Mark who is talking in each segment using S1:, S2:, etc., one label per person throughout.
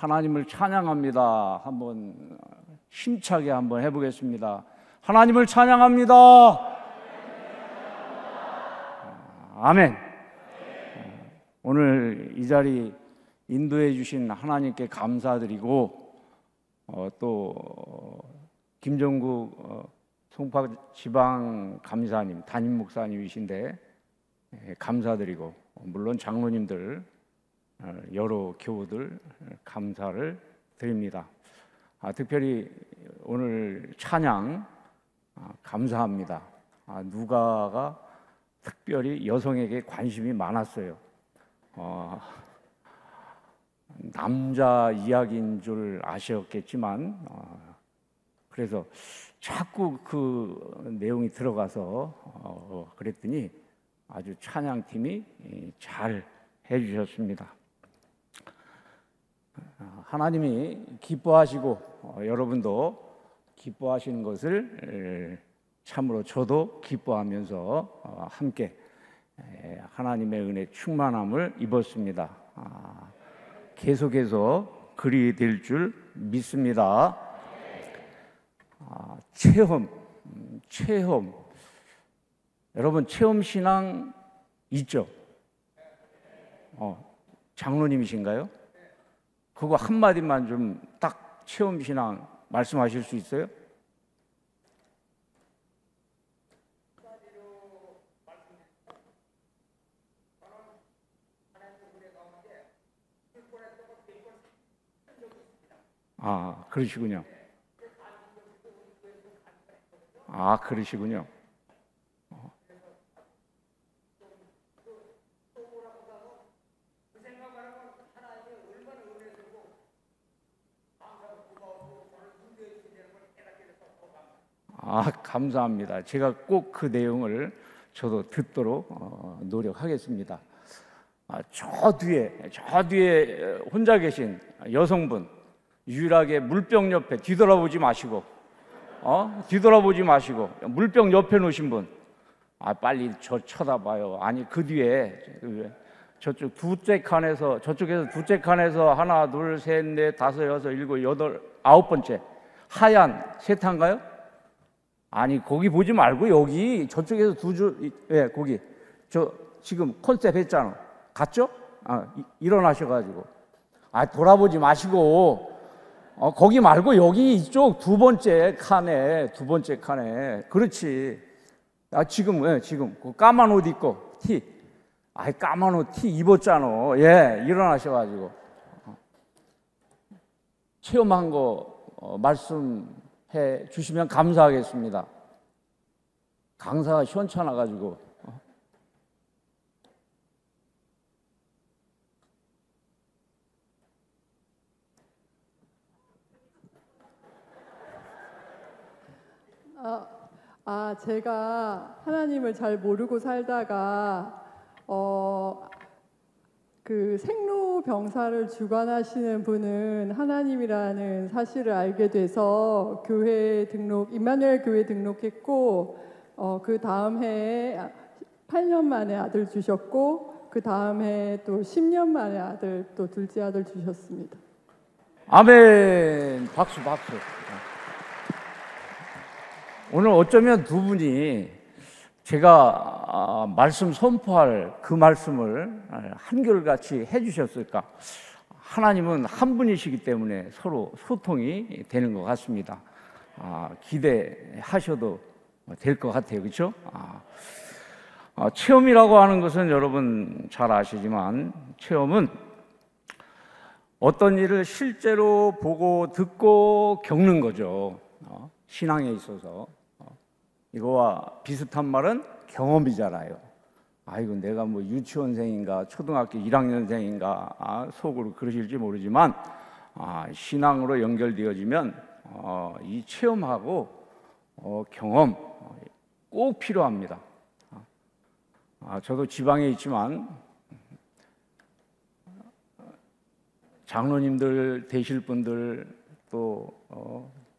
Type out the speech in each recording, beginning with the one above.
S1: 하나님을 찬양합니다. 한번 힘차게 한번 해보겠습니다. 하나님을 찬양합니다. 아멘. 오늘 이 자리 인도해 주신 하나님께 감사드리고 또 김정국 송파 지방 감사님, 담임 목사님이신데 감사드리고, 물론 장로님들 여러 교우들 감사를 드립니다. 특별히 오늘 찬양 감사합니다. 누가가 특별히 여성에게 관심이 많았어요. 남자 이야기인 줄 아셨겠지만 그래서 자꾸 그 내용이 들어가서 그랬더니 아주 찬양팀이 잘 해주셨습니다. 하나님이 기뻐하시고 여러분도 기뻐하시는 것을 참으로 저도 기뻐하면서 함께 하나님의 은혜 충만함을 입었습니다. 계속해서 그리 될 줄 믿습니다. 체험. 여러분 체험 신앙 있죠? 장로님이신가요? 그거 한마디만 좀 딱 체험 신앙 말씀하실 수 있어요? 그러시군요. 그러시군요. 감사합니다. 제가 꼭 그 내용을 저도 듣도록 노력하겠습니다. 저 뒤에 혼자 계신 여성분, 유일하게 물병 옆에 뒤돌아보지 마시고 물병 옆에 놓으신 분, 빨리 저 쳐다봐요. 아니 그 뒤에 저쪽 두째 칸에서, 저쪽에서 두째 칸에서 하나, 둘, 셋, 넷, 다섯, 여섯, 일곱, 여덟, 아홉 번째 하얀 세타인가요? 아니 거기 보지 말고 여기 저쪽에서 두 줄, 거기 저 지금 컨셉 했잖아. 갔죠? 일어나셔가지고 돌아보지 마시고 거기 말고 여기 이쪽 두 번째 칸에 그렇지. 지금 그 까만 옷 입고 까만 옷 티 입었잖아. 일어나셔가지고 체험한 거 말씀해 주시면 감사하겠습니다. 강사가 시원찮아가지고.
S2: 제가 하나님을 잘 모르고 살다가 그 생로병사를 주관하시는 분은 하나님이라는 사실을 알게 돼서 교회 등록, 임마누엘 교회 등록했고, 그 다음 해에 8년 만에 아들 주셨고, 그 다음 해에 또 10년 만에 또 둘째 아들 주셨습니다.
S1: 아멘. 박수. 오늘 어쩌면 두 분이 제가 말씀 선포할 그 말씀을 한결같이 해주셨을까. 하나님은 한 분이시기 때문에 서로 소통이 되는 것 같습니다. 기대하셔도 될 것 같아요. 그렇죠? 체험이라고 하는 것은 여러분 잘 아시지만, 체험은 어떤 일을 실제로 보고 듣고 겪는 거죠. 신앙에 있어서 이거와 비슷한 말은 경험이잖아요. 이거 내가 뭐 유치원생인가 초등학교 1학년생인가 속으로 그러실지 모르지만 신앙으로 연결되어지면 이 체험하고 경험 꼭 필요합니다. 저도 지방에 있지만 장로님들 되실 분들, 또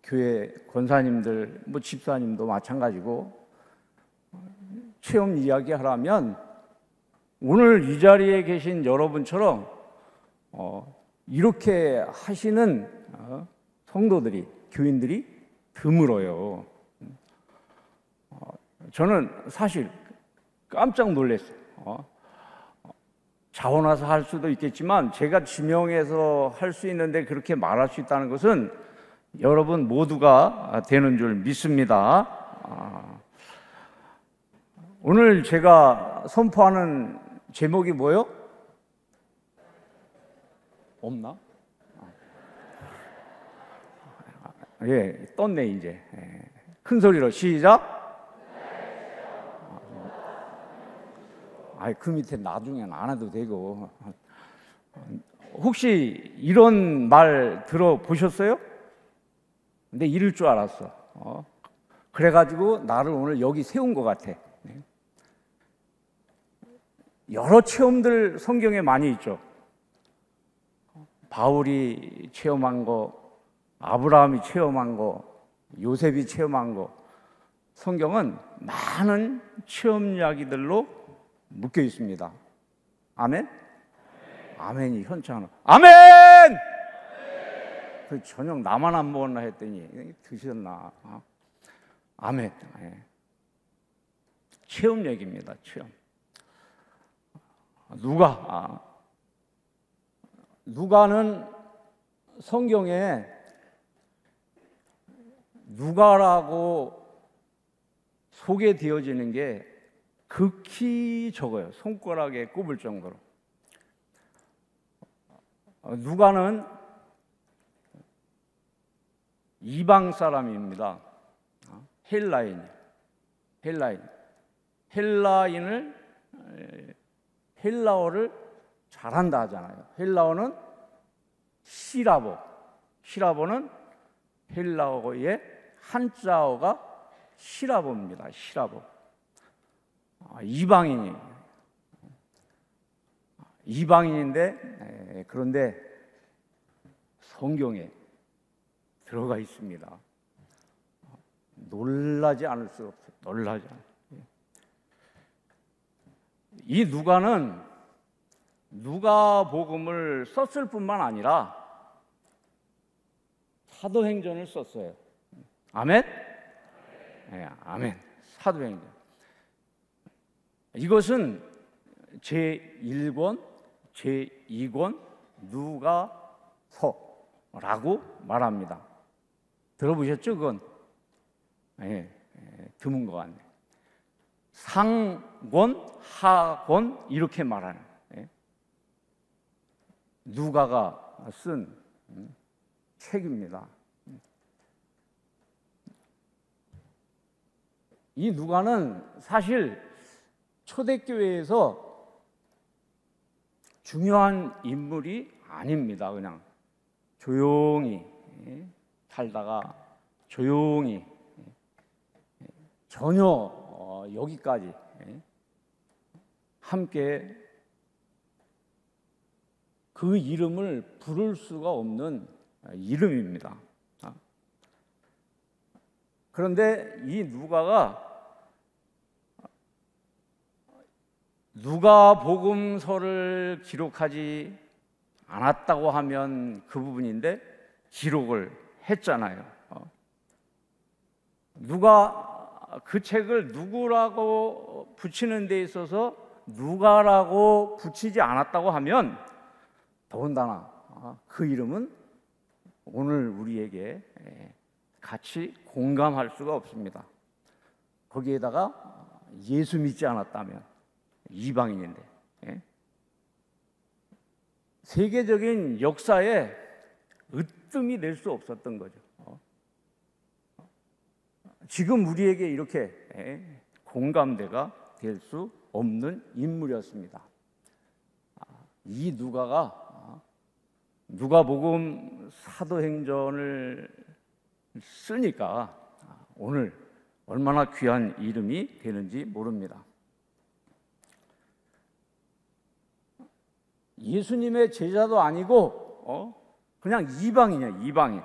S1: 교회 권사님들, 집사님도 마찬가지고, 체험 이야기하라면 오늘 이 자리에 계신 여러분처럼 이렇게 하시는 성도들이, 교인들이 드물어요. 저는 사실 깜짝 놀랐어요. 자원해서 할 수도 있겠지만 제가 지명해서 할 수 있는데 그렇게 말할 수 있다는 것은 여러분 모두가 되는 줄 믿습니다. 오늘 제가 선포하는 제목이 뭐요? 없나? 예, 떴네 이제. 큰 소리로 시작. 그 밑에 나중엔 안 해도 되고. 혹시 이런 말 들어보셨어요? 근데 이럴 줄 알았어. 그래가지고 나를 오늘 여기 세운 것 같아. 여러 체험들 성경에 많이 있죠. 바울이 체험한 거, 아브라함이 체험한 거, 요셉이 체험한 거, 성경은 많은 체험 이야기들로 묶여 있습니다. 아멘? 아멘이 현창하는. 아멘! 그 저녁 나만 안 먹었나 했더니 드셨나? 아멘. 체험 얘기입니다. 체험. 누가는 성경에 누가라고 소개되어지는 게 극히 적어요. 손가락에 꼽을 정도로. 누가는 이방 사람입니다. 헬라어를 잘한다 하잖아요. 헬라어는 시라보는 헬라어의 한자어가 시라보입니다. 시라보. 이방인인데 그런데 성경에 들어가 있습니다. 놀라지 않을 수 없어요. 놀라지 않아요. 이 누가는 누가복음을 썼을 뿐만 아니라 사도행전을 썼어요. 아멘? 네, 아멘. 사도행전. 이것은 제1권, 제2권 누가서라고 말합니다. 들어보셨죠? 그건? 드문 것 같네. 상권, 하권 이렇게 말하는 누가가 쓴 책입니다. 이 누가는 사실 초대교회에서 중요한 인물이 아닙니다. 그냥 조용히 살다가 조용히 전혀 여기까지 함께 그 이름을 부를 수가 없는 이름입니다. 그런데 이 누가가 누가복음서를 기록하지 않았다고 하면 그 부분인데 기록을 했잖아요. 누가 그 책을 누구라고 붙이는 데 있어서 누가라고 붙이지 않았다고 하면 더군다나 그 이름은 오늘 우리에게 같이 공감할 수가 없습니다. 거기에다가 예수 믿지 않았다면 이방인인데 세계적인 역사에 으뜸이 될 수 없었던 거죠. 지금 우리에게 이렇게 공감대가 될 수 없는 인물이었습니다. 이 누가가 누가복음 사도행전을 쓰니까 오늘 얼마나 귀한 이름이 되는지 모릅니다. 예수님의 제자도 아니고 그냥 이방인이야. 이방인.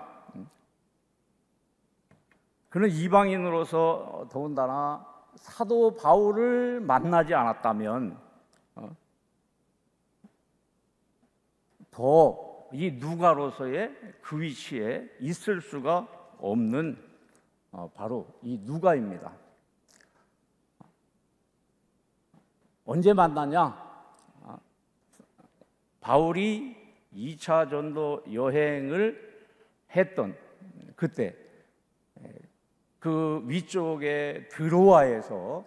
S1: 그는 이방인으로서 더군다나 사도 바울을 만나지 않았다면 더 이 누가로서의 그 위치에 있을 수가 없는 바로 이 누가입니다. 언제 만나냐? 바울이 2차 전도 여행을 했던 그때 그 위쪽에 드로아에서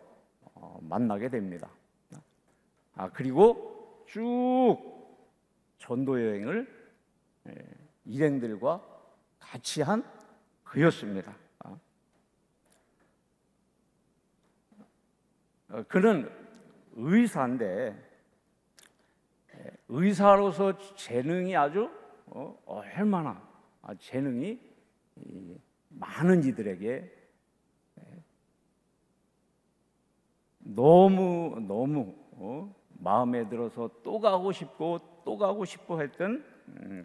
S1: 만나게 됩니다. 그리고 쭉 전도 여행을 일행들과 같이 한 그였습니다. 그는 의사인데 의사로서 재능이 아주 얼마나 재능이 많은 이들에게 너무 마음에 들어서 또 가고 싶고 했던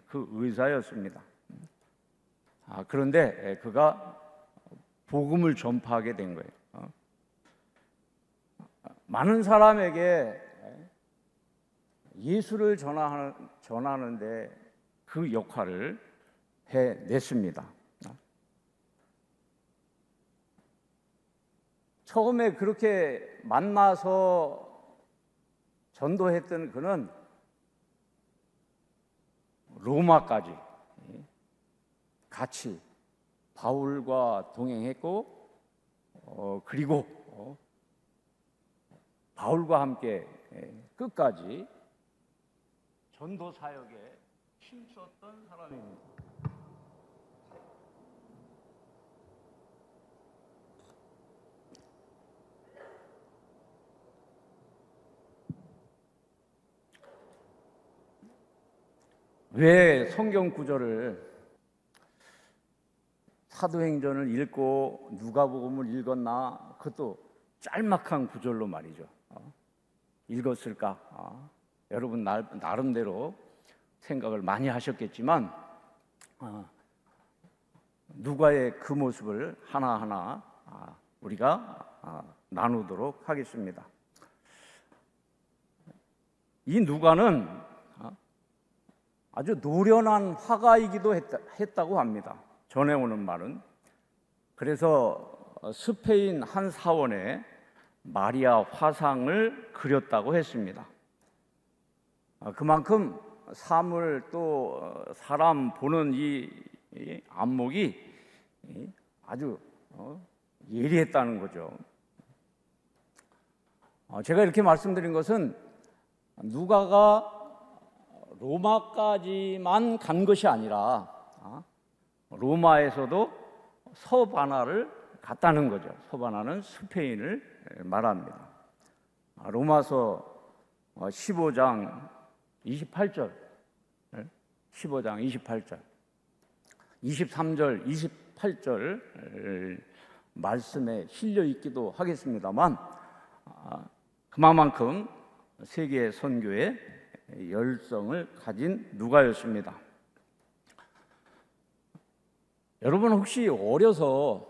S1: 그 의사였습니다. 그런데 그가 복음을 전파하게 된 거예요. 많은 사람에게 예수를 전하는데 그 역할을 해냈습니다. 처음에 그렇게 만나서 전도했던 그는 로마까지 같이 바울과 동행했고 그리고 바울과 함께 끝까지 전도 사역에 힘썼던 사람입니다. 왜 성경 구절을 사도행전을 읽고 누가복음을 읽었나? 그것도 짤막한 구절로 말이죠. 읽었을까? 여러분 나름대로 생각을 많이 하셨겠지만 누가의 그 모습을 하나하나 우리가 나누도록 하겠습니다. 이 누가는 아주 노련한 화가이기도 했다고 합니다. 전해오는 말은. 그래서 스페인 한 사원에 마리아 화상을 그렸다고 했습니다. 그만큼 사물 또 사람 보는 이 안목이 아주 예리했다는 거죠. 제가 이렇게 말씀드린 것은 누가가 로마까지만 간 것이 아니라 로마에서도 서바나를 갔다는 거죠. 서바나는 스페인을 말합니다. 로마서 15장 28절 23절 28절 말씀에 실려 있기도 하겠습니다만 그만큼 세계 선교에 열성을 가진 누가였습니다. 여러분 혹시 어려서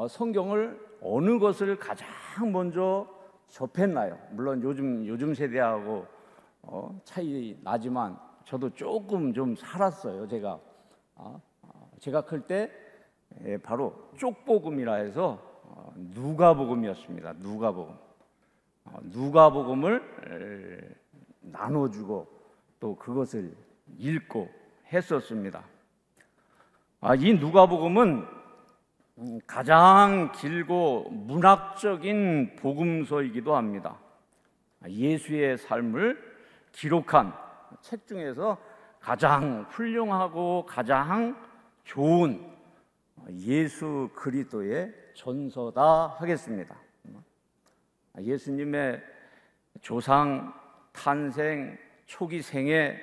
S1: 성경을 어느 것을 가장 먼저 접했나요? 물론 요즘 세대하고 차이 나지만 저도 조금 좀 살았어요. 제가 클 때 바로 쪽복음이라 해서 누가복음이었습니다. 누가복음을 나눠주고 또 그것을 읽고 했었습니다. 이 누가복음은 가장 길고 문학적인 복음서이기도 합니다. 예수의 삶을 기록한 책 중에서 가장 훌륭하고 가장 좋은 예수 그리스도의 전서다 하겠습니다. 예수님의 조상, 탄생, 초기 생애,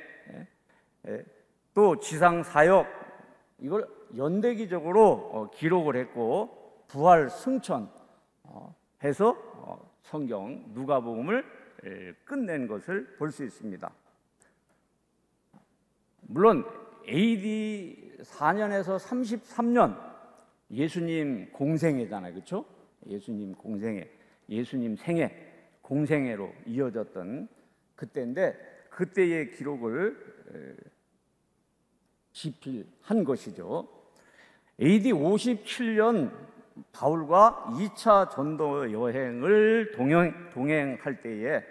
S1: 또 지상 사역 이걸 연대기적으로 기록을 했고 부활 승천 해서 성경 누가복음을 끝낸 것을 볼 수 있습니다. 물론 AD 4년에서 33년 예수님 공생애잖아요. 그렇죠? 예수님 공생애, 예수님 생애, 공생애로 이어졌던 그때인데 그때의 기록을 집필한 것이죠. AD 57년 바울과 2차 전도 여행을 동행할 때에,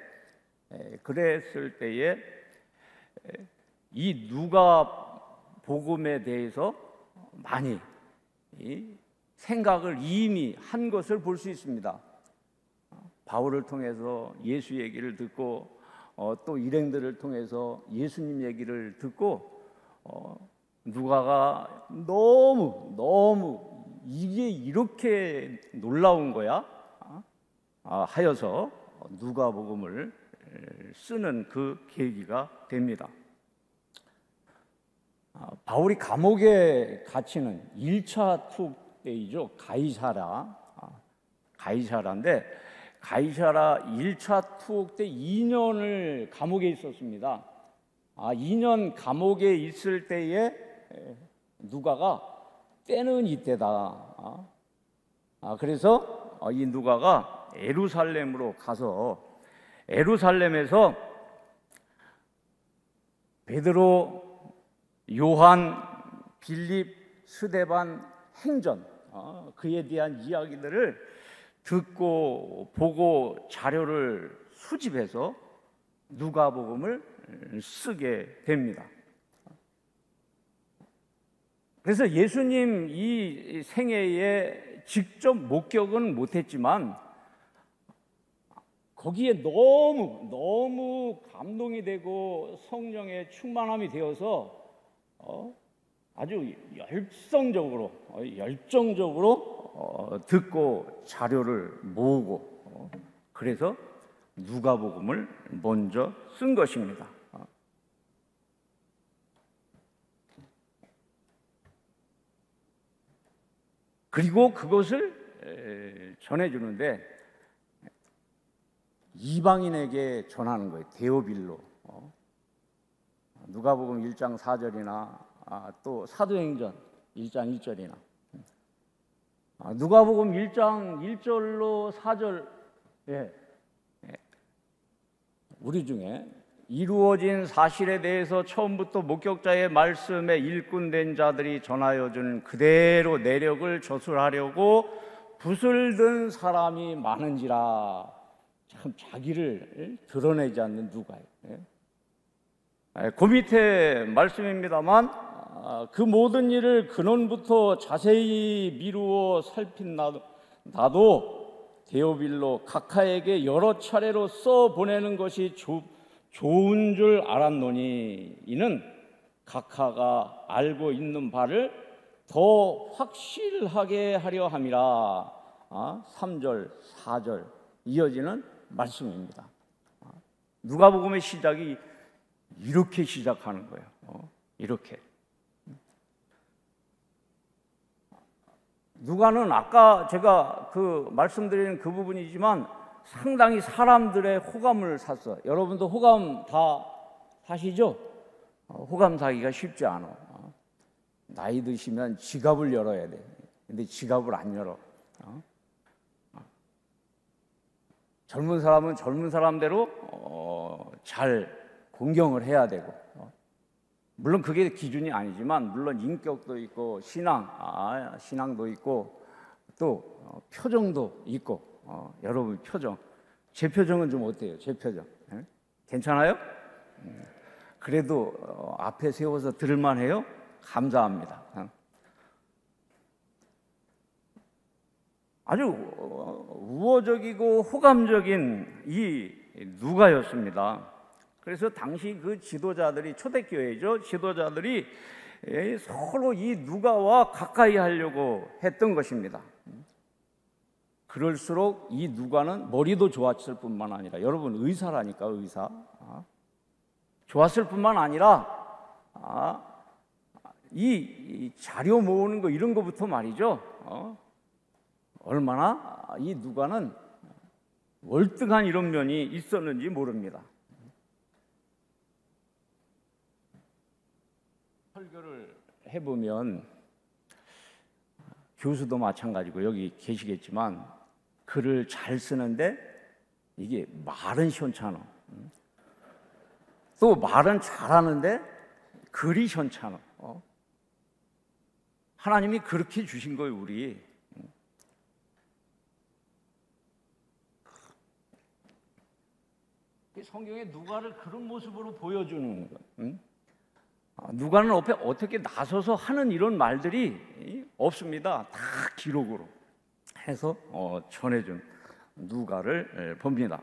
S1: 그랬을 때에 이 누가 복음에 대해서 많이 생각을 이미 한 것을 볼 수 있습니다. 바울을 통해서 예수 얘기를 듣고 또 일행들을 통해서 예수님 얘기를 듣고 누가가 너무 이게 이렇게 놀라운 거야 하여서 누가복음을 쓰는 그 계기가 됩니다. 바울이 감옥에 갇히는 1차 투옥 때이죠. 가이사라인데 가이사라 1차 투옥 때 2년을 감옥에 있었습니다. 2년 감옥에 있을 때에 누가가 때는 이때다. 그래서 이 누가가 예루살렘으로 가서 예루살렘에서 베드로, 요한, 빌립, 스데반 행전 그에 대한 이야기들을 듣고 보고 자료를 수집해서 누가복음을 쓰게 됩니다. 그래서 예수님 이 생애에 직접 목격은 못했지만 거기에 너무 감동이 되고 성령의 충만함이 되어서 아주 열정적으로 듣고 자료를 모으고 그래서 누가복음을 먼저 쓴 것입니다. 그리고 그것을 전해주는데 이방인에게 전하는 거예요. 데오빌로. 누가복음 1장 4절이나 또 사도행전 1장 1절이나 누가복음 1장 1절로 4절 우리 중에 이루어진 사실에 대해서 처음부터 목격자의 말씀에 일꾼된 자들이 전하여 준 그대로 내력을 저술하려고 붓을 든 사람이 많은지라. 참 자기를 드러내지 않는 누가예요. 그 밑에 말씀입니다만 그 모든 일을 근원부터 자세히 미루어 살핀 나도 데오빌로 각하에게 여러 차례로 써 보내는 것이 좋은 줄 알았노니 이는 각하가 알고 있는 바를 더 확실하게 하려 함이라. 3절, 4절 이어지는 말씀입니다. 누가복음의 시작이 이렇게 시작하는 거예요. 이렇게. 누가는 아까 제가 말씀드린 그 부분이지만 상당히 사람들의 호감을 샀어요. 여러분도 호감 다 사시죠? 호감 사기가 쉽지 않아. 나이 드시면 지갑을 열어야 돼. 근데 지갑을 안 열어. 젊은 사람은 젊은 사람대로 잘 공경을 해야 되고 물론 그게 기준이 아니지만 물론 인격도 있고 신앙도 있고 또 표정도 있고 여러분 표정 제 표정은 좀 어때요? 제 표정 괜찮아요? 그래도 앞에 세워서 들을만해요? 감사합니다. 아주 우호적이고 호감적인 이 누가였습니다. 그래서 당시 그 지도자들이 초대교회죠. 지도자들이 서로 이 누가와 가까이 하려고 했던 것입니다. 그럴수록 이 누가는 머리도 좋았을 뿐만 아니라 여러분 의사라니까 의사 좋았을 뿐만 아니라 이 자료 모으는 거 이런 거부터 말이죠. 얼마나 이 누가는 월등한 이런 면이 있었는지 모릅니다. 설교를 해보면 교수도 마찬가지고 여기 계시겠지만 글을 잘 쓰는데 이게 말은 시원찮아. 또 말은 잘하는데 글이 시원찮아. 하나님이 그렇게 주신 거예요, 우리. 성경에 누가를 그런 모습으로 보여주는 것. 누가는 어떻게 나서서 하는 이런 말들이 없습니다. 다 기록으로 해서 전해준 누가를 봅니다.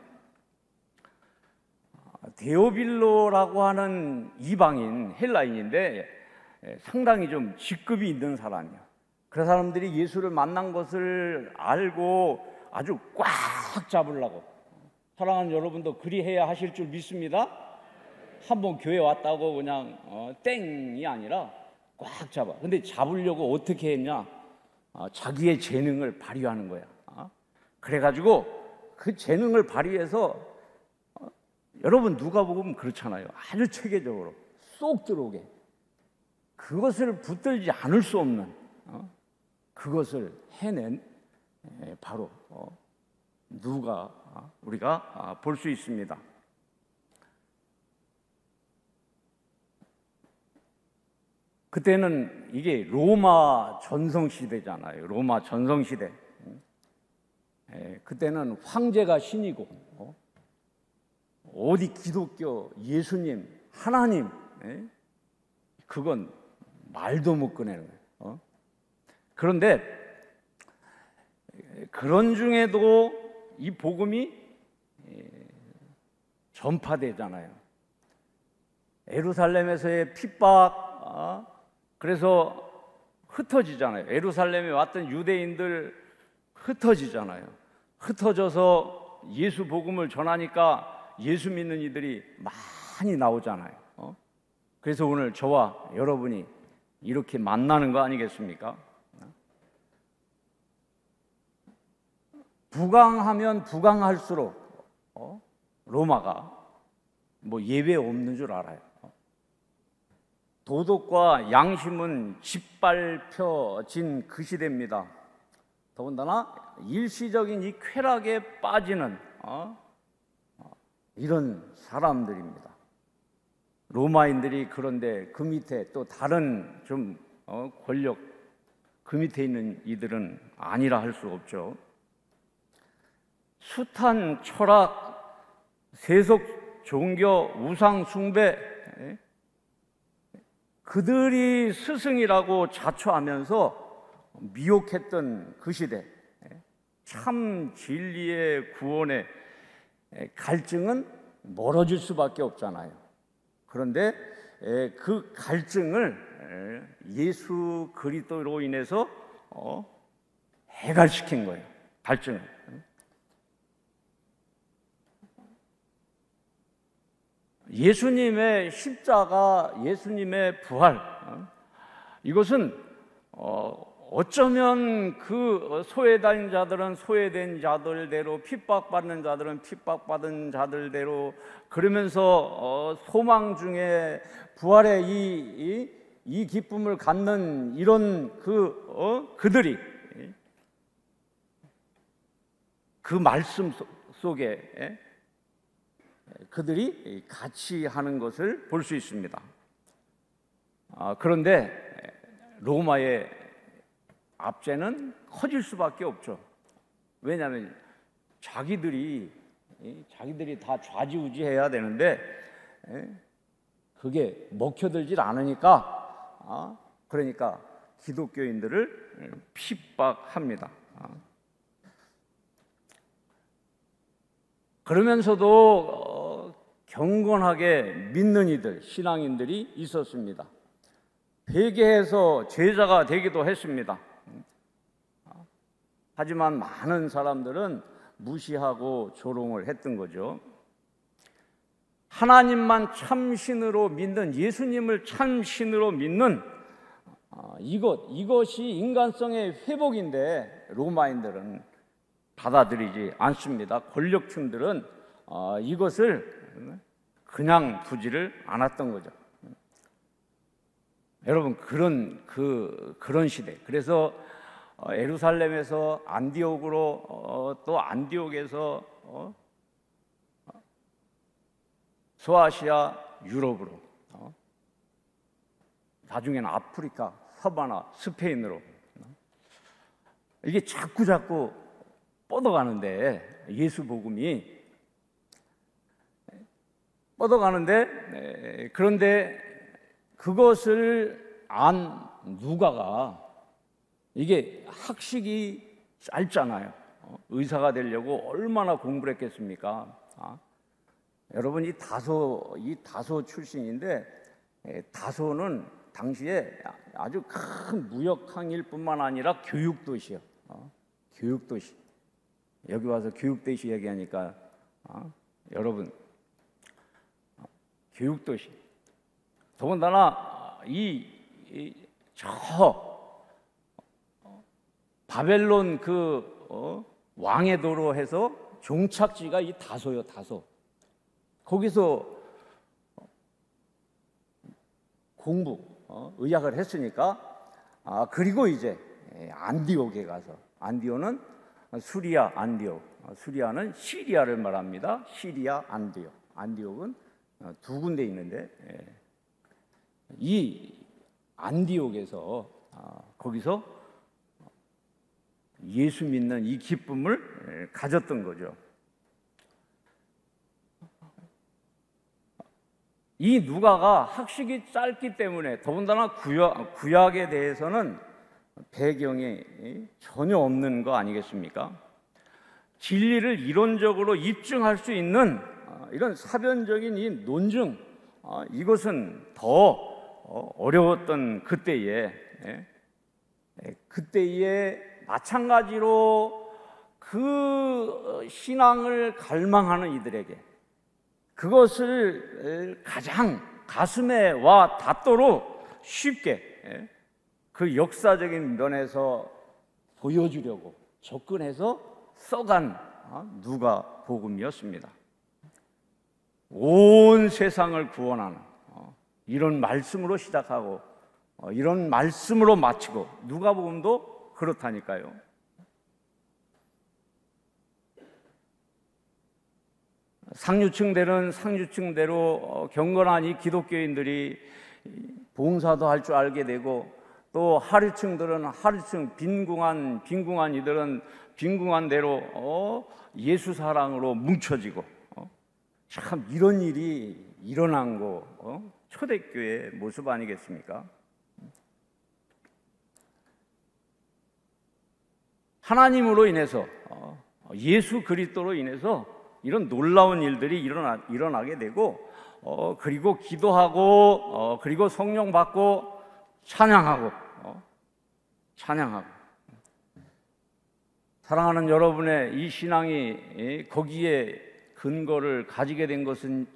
S1: 데오빌로라고 하는 이방인, 헬라인인데 상당히 좀 직급이 있는 사람이야. 그 사람들이 예수를 만난 것을 알고 아주 꽉 잡으려고, 사랑하는 여러분도 그리해야 하실 줄 믿습니다. 한번 교회 왔다고 그냥 땡이 아니라 꽉 잡아. 근데 잡으려고 어떻게 했냐? 자기의 재능을 발휘하는 거야. 그래가지고 그 재능을 발휘해서 여러분 누가복음 그렇잖아요. 아주 체계적으로 쏙 들어오게, 그것을 붙들지 않을 수 없는 그것을 해낸 바로 누가 우리가 볼 수 있습니다. 그때는 이게 로마 전성시대잖아요. 로마 전성시대. 그때는 황제가 신이고 어디 기독교, 예수님, 하나님, 그건 말도 못 꺼내는 거예요. 그런데 그런 중에도 이 복음이 전파되잖아요. 예루살렘에서의 핍박, 그래서 흩어지잖아요. 예루살렘에 왔던 유대인들 흩어지잖아요. 흩어져서 예수 복음을 전하니까 예수 믿는 이들이 많이 나오잖아요. 그래서 오늘 저와 여러분이 이렇게 만나는 거 아니겠습니까? 부강하면 부강할수록 로마가 뭐 예외 없는 줄 알아요. 도덕과 양심은 짓밟혀진 그 시대입니다. 더군다나 일시적인 이 쾌락에 빠지는 이런 사람들입니다. 로마인들이 그런데 그 밑에 또 다른 좀 권력, 그 밑에 있는 이들은 아니라 할 수 없죠. 숱한 철학, 세속 종교, 우상 숭배, 그들이 스승이라고 자처하면서 미혹했던 그 시대, 참 진리의 구원의 갈증은 멀어질 수밖에 없잖아요. 그런데 그 갈증을 예수 그리스도로 인해서 해갈시킨 거예요. 갈증을. 예수님의 십자가, 예수님의 부활, 이것은 어쩌면 그 소외된 자들은 소외된 자들대로, 핍박받는 자들은 핍박받은 자들대로, 그러면서 소망 중에 부활의 이 기쁨을 갖는 이런 그들이 그 말씀 속에 그들이 같이 하는 것을 볼 수 있습니다. 그런데 로마의 압제는 커질 수밖에 없죠. 왜냐하면 자기들이 다 좌지우지해야 되는데 그게 먹혀들질 않으니까, 그러니까 기독교인들을 핍박합니다. 그러면서도 경건하게 믿는 이들, 신앙인들이 있었습니다. 회개해서 제자가 되기도 했습니다. 하지만 많은 사람들은 무시하고 조롱을 했던 거죠. 하나님만 참신으로 믿는, 예수님을 참신으로 믿는 이것이 인간성의 회복인데 로마인들은 받아들이지 않습니다. 권력층들은 이것을 그냥 두지를 않았던 거죠. 여러분, 그런 시대. 그래서 예루살렘에서 안디옥으로, 또 안디옥에서 소아시아, 유럽으로, 나중에는 아프리카, 하바나, 스페인으로. 이게 자꾸 뻗어가는데, 예수 복음이 뻗어가는데, 그런데 그것을 안 누가가, 이게 학식이 짧잖아요. 의사가 되려고 얼마나 공부를 했겠습니까? 여러분, 이 다소 출신인데, 다소는 당시에 아주 큰 무역 항일뿐만 아니라 교육도시요. 교육도시. 여기 와서 교육도시 얘기하니까 여러분, 교육도시. 더군다나 저 바벨론 왕의 도로 해서 종착지가 이 다소요, 다소. 거기서 의학을 했으니까, 그리고 이제 안디옥에 가서, 안디옥은 수리아 안디옥, 수리아는 시리아를 말합니다. 시리아 안디옥, 안디옥은 두 군데 있는데, 이 안디옥에서 거기서 예수 믿는 이 기쁨을 가졌던 거죠. 이 누가가 학식이 짧기 때문에, 더군다나 구약에 대해서는 배경이 전혀 없는 거 아니겠습니까? 진리를 이론적으로 입증할 수 있는 이런 사변적인 이 논증, 이것은 더 어려웠던 그때에 마찬가지로 그 신앙을 갈망하는 이들에게 그것을 가장 가슴에 와 닿도록 쉽게 그 역사적인 면에서 보여주려고 접근해서 써간 누가복음이었습니다. 온 세상을 구원하는 이런 말씀으로 시작하고 이런 말씀으로 마치고, 누가복음도 그렇다니까요. 상류층들은 상류층대로 경건한 이 기독교인들이 봉사도 할 줄 알게 되고, 또 하류층들은 하류층, 빈궁한 이들은 빈궁한 대로 예수 사랑으로 뭉쳐지고, 참 이런 일이 일어난 거 초대교회의 모습 아니겠습니까? 하나님으로 인해서, 예수 그리스도로 인해서 이런 놀라운 일들이 일어나게 되고, 그리고 기도하고, 그리고 성령 받고 찬양하고. 사랑하는 여러분의 이 신앙이 거기에 근거를 가지게 된 것은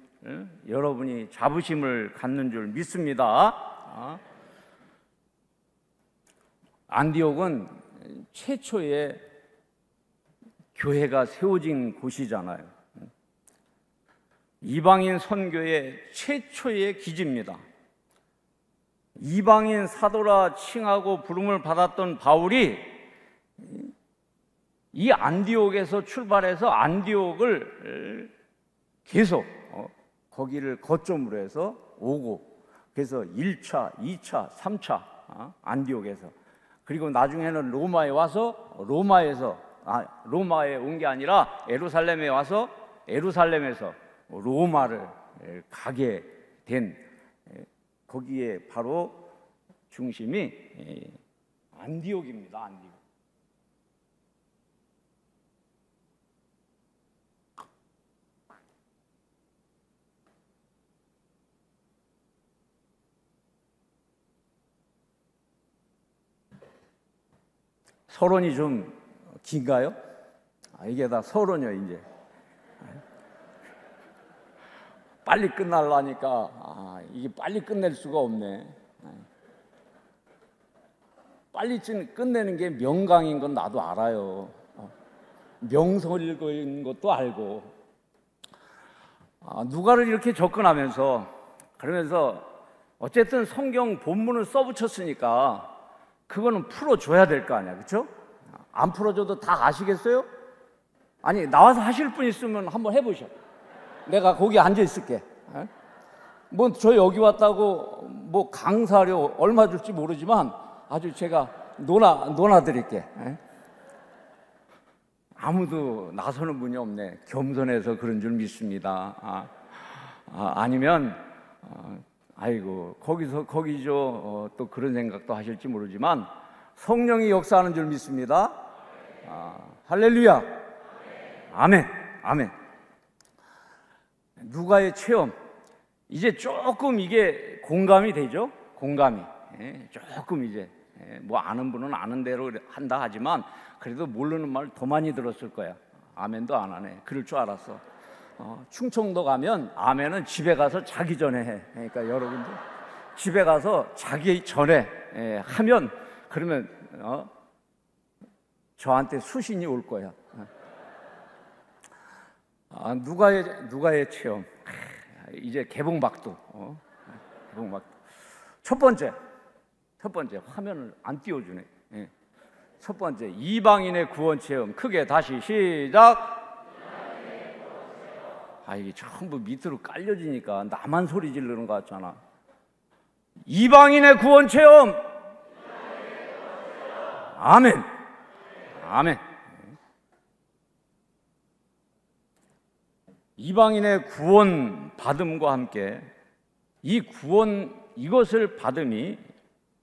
S1: 여러분이 자부심을 갖는 줄 믿습니다. 안디옥은 최초의 교회가 세워진 곳이잖아요. 이방인 선교의 최초의 기지입니다. 이방인 사도라 칭하고 부름을 받았던 바울이 이 안디옥에서 출발해서 안디옥을 계속 거기를 거점으로 해서 오고, 그래서 1차, 2차, 3차 안디옥에서, 그리고 나중에는 로마에 와서 로마에 온 게 아니라 예루살렘에 와서 예루살렘에서 로마를 가게 된, 거기에 바로 중심이 안디옥입니다. 안디옥. 서론이 좀 긴가요? 이게 다 서론이요. 이제 빨리 끝날라니까 이게 빨리 끝낼 수가 없네. 빨리 끝내는 게 명강인 건 나도 알아요. 명서 읽은 것도 알고. 누가를 이렇게 접근하면서, 그러면서 어쨌든 성경 본문을 써붙였으니까 그거는 풀어줘야 될 거 아니야, 그렇죠? 안 풀어줘도 다 아시겠어요? 아니, 나와서 하실 분 있으면 한번 해보셔. 내가 거기 앉아 있을게. 뭐 저 여기 왔다고 뭐 강사료 얼마 줄지 모르지만 아주 제가 논아드릴게. 아무도 나서는 분이 없네. 겸손해서 그런 줄 믿습니다. 아니면 아이고 거기죠. 또 그런 생각도 하실지 모르지만 성령이 역사하는 줄 믿습니다. 할렐루야. 아멘. 아멘. 누가의 체험, 이제 조금 이게 공감이 되죠? 공감이. 조금 이제 뭐 아는 분은 아는 대로 한다 하지만 그래도 모르는 말 더 많이 들었을 거야. 아멘도 안 하네. 그럴 줄 알았어. 충청도 가면 아멘은 집에 가서 자기 전에 해. 그러니까 여러분들 집에 가서 자기 전에 하면 그러면 저한테 수신이 올 거야. 누가의 체험. 이제 개봉박두. 개봉박두. 첫 번째 화면을 안 띄워주네. 첫 번째 이방인의 구원 체험. 크게 다시 시작. 이게 전부 밑으로 깔려지니까 나만 소리 지르는 것 같잖아. 이방인의 구원 체험. 아멘. 아멘. 이방인의 구원 받음과 함께 이 구원 이것을 받음이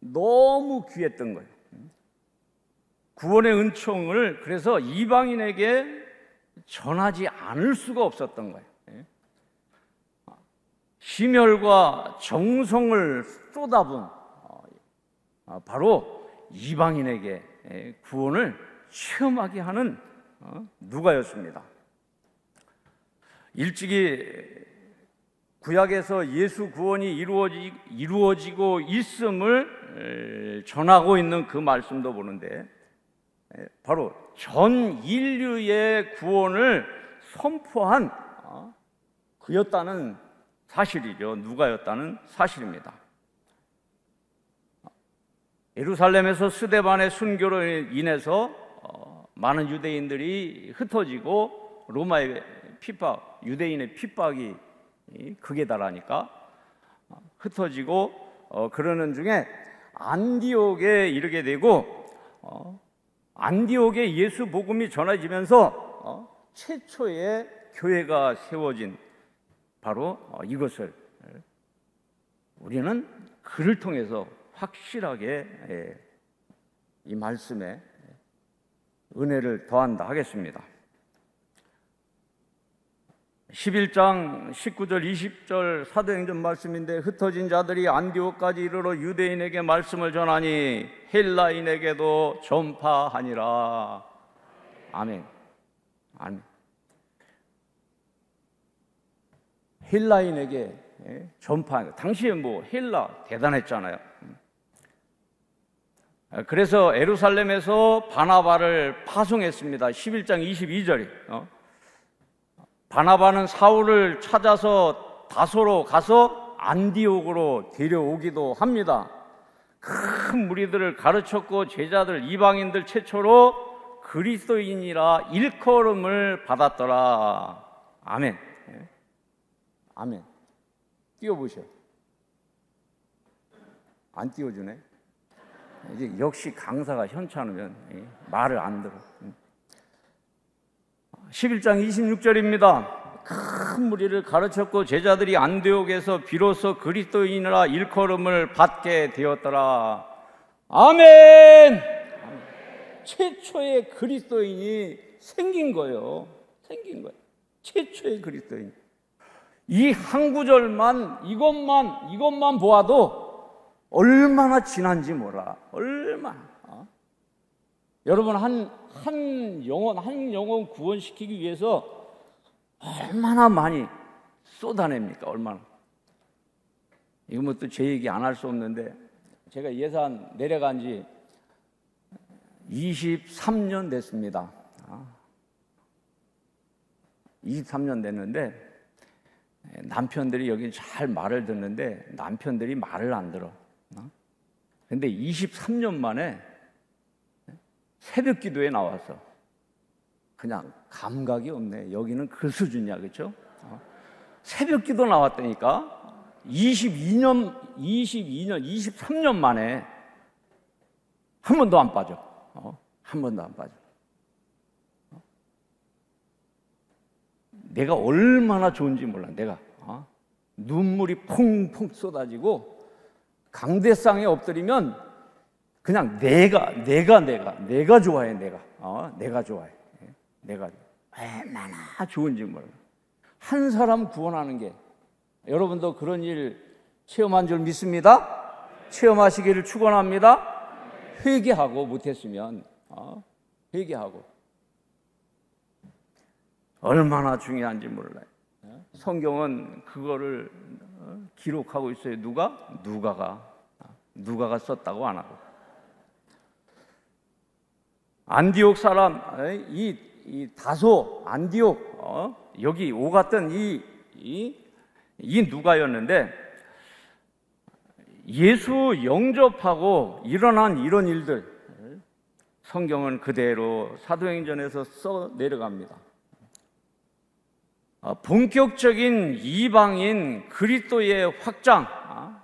S1: 너무 귀했던 거예요. 구원의 은총을 그래서 이방인에게 전하지 않을 수가 없었던 거예요. 심혈과 정성을 쏟아부은 바로 이방인에게 구원을 체험하게 하는 누가였습니다. 일찍이 구약에서 예수 구원이 이루어지고 있음을 전하고 있는 그 말씀도 보는데 바로 전 인류의 구원을 선포한 그였다는 사실이죠. 누가였다는 사실입니다. 예루살렘에서 스데반의 순교로 인해서 많은 유대인들이 흩어지고 로마의 핍박, 유대인의 핍박이 극에 달하니까 흩어지고 그러는 중에 안디옥에 이르게 되고 안디옥에 예수 복음이 전해지면서 최초의 교회가 세워진 바로 이것을 우리는 그를 통해서 확실하게 이 말씀에 은혜를 더한다 하겠습니다. 11장 19절 20절 사도행전 말씀인데 흩어진 자들이 안디옥까지 이르러 유대인에게 말씀을 전하니 헬라인에게도 전파하니라. 아멘. 아멘. 헬라인에게 전파하니라. 당시에 뭐 헬라 대단했잖아요. 그래서 예루살렘에서 바나바를 파송했습니다. 11장 22절이 바나바는 사울을 찾아서 다소로 가서 안디옥으로 데려오기도 합니다. 큰 무리들을 가르쳤고 제자들 이방인들 최초로 그리스도인이라 일컬음을 받았더라. 아멘. 아멘. 띄워보셔. 안 띄워주네. 이제 역시 강사가 현찮으면 말을 안 들어. 11장 26절입니다. 큰 무리를 가르쳤고 제자들이 안디옥에서 비로소 그리스도인이라 일컬음을 받게 되었더라. 아멘. 최초의 그리스도인이 생긴 거예요. 최초의 그리스도인. 이 한 구절만 이것만 보아도 얼마나 지난지 몰라. 얼마나. 여러분 한 영혼 구원시키기 위해서 얼마나 많이 쏟아냅니까? 얼마나. 이거 뭐 또 제 얘기 안 할 수 없는데 제가 예산 내려간 지 23년 됐습니다. 23년 됐는데 남편들이 여기 잘 말을 듣는데 남편들이 말을 안 들어. 근데 23년 만에 새벽 기도에 나와서 그냥 감각이 없네. 여기는 그 수준이야. 그렇죠? 새벽 기도 나왔다니까 23년 만에 한 번도 안 빠져. 한 번도 안 빠져. 내가 얼마나 좋은지 몰라. 내가 눈물이 퐁퐁 쏟아지고 강대상에 엎드리면 그냥 내가 좋아해. 내가 좋아해. 내가 얼마나 좋은지 몰라. 한 사람 구원하는 게, 여러분도 그런 일 체험한 줄 믿습니다. 체험하시기를 축원합니다. 회개하고, 못했으면 회개하고. 얼마나 중요한지 몰라요. 성경은 그거를 기록하고 있어요. 누가가 썼다고 안 하고. 안디옥 사람, 이 다소, 안디옥, 여기 오갔던 이 누가였는데, 예수 영접하고 일어난 이런 일들, 성경은 그대로 사도행전에서 써 내려갑니다. 본격적인 이방인 그리스도의 확장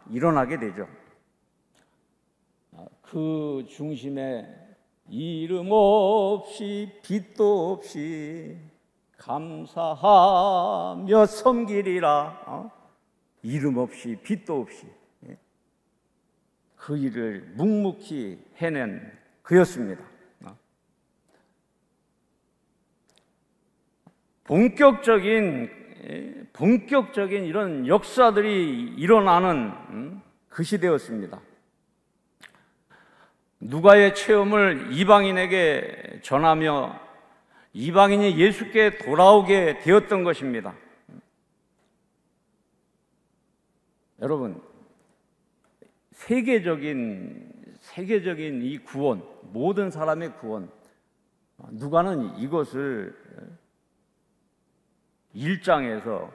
S1: 일어나게 되죠. 그 중심에 이름 없이 빛도 없이 감사하며 섬기리라. 이름 없이 빛도 없이 그 일을 묵묵히 해낸 그였습니다. 본격적인 이런 역사들이 일어나는 그 시대였습니다. 누가의 체험을 이방인에게 전하며 이방인이 예수께 돌아오게 되었던 것입니다. 여러분, 세계적인 이 구원, 모든 사람의 구원, 누가는 이것을 1장에서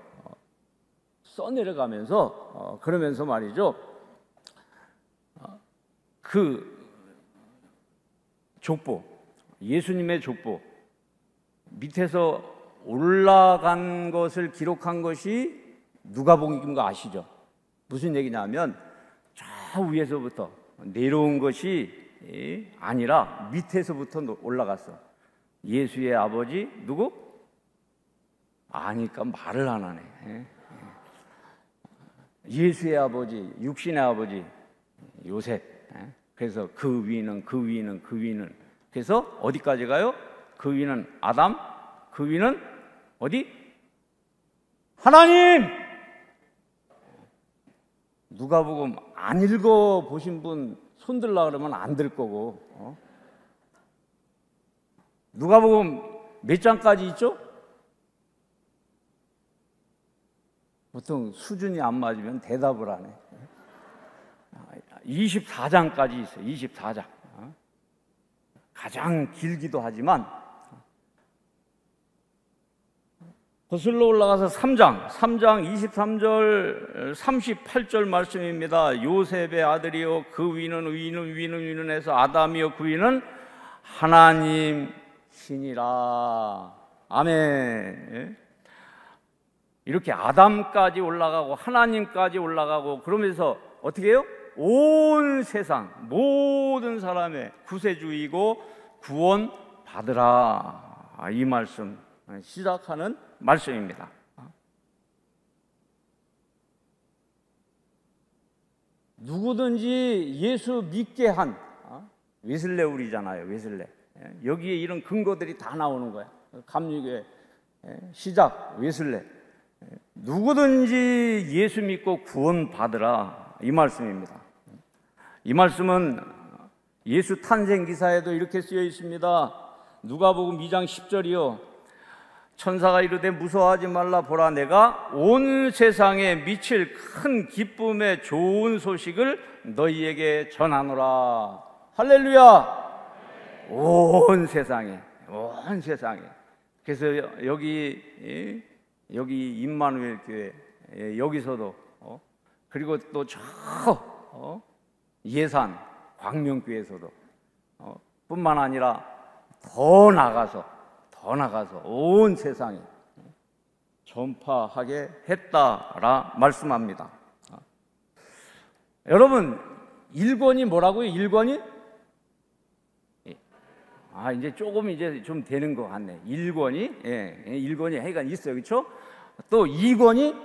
S1: 써내려가면서 그러면서 말이죠, 그 족보, 예수님의 족보 밑에서 올라간 것을 기록한 것이 누가복음인 거 아시죠? 무슨 얘기냐면 저 위에서부터 내려온 것이 아니라 밑에서부터 올라갔어. 예수의 아버지 누구? 아니까 말을 안 하네. 예수의 아버지, 육신의 아버지 요셉. 그래서 그 위는 그래서 어디까지 가요? 그 위는 아담, 그 위는 어디? 하나님! 누가복음 안 읽어 보신 분 손들라 그러면 안 들 거고. 누가복음 몇 장까지 있죠? 보통 수준이 안 맞으면 대답을 안 해. 24장까지 있어요. 24장. 가장 길기도 하지만 거슬러 올라가서 3장 23절 38절 말씀입니다. 요셉의 아들이요 그 위는 해서 아담이요 그 위는 하나님 신이라. 아멘. 이렇게 아담까지 올라가고 하나님까지 올라가고 그러면서 어떻게 해요? 온 세상 모든 사람의 구세주이고 구원 받으라. 이 말씀 시작하는 말씀입니다. 누구든지 예수 믿게 한 웨슬레울이잖아요. 웨슬레. 여기에 이런 근거들이 다 나오는 거야. 감리교회 시작 웨슬레. 누구든지 예수 믿고 구원 받으라. 이 말씀입니다. 이 말씀은 예수 탄생 기사에도 이렇게 쓰여 있습니다. 누가복음 2장 10절이요. 천사가 이르되 무서워하지 말라. 보라 내가 온 세상에 미칠 큰 기쁨의 좋은 소식을 너희에게 전하노라. 할렐루야. 온 세상에. 그래서 여기 임마누엘 교회 여기서도 그리고 또 저 예산 광명교회에서도 뿐만 아니라 더 나가서 온 세상에 전파하게 했다라 말씀합니다. 여러분 1권이 뭐라고요? 1권이? 이제 조금 이제 좀 되는 것 같네. 1권이, 1권이 하여간 있어요. 그렇죠? 또 2권이,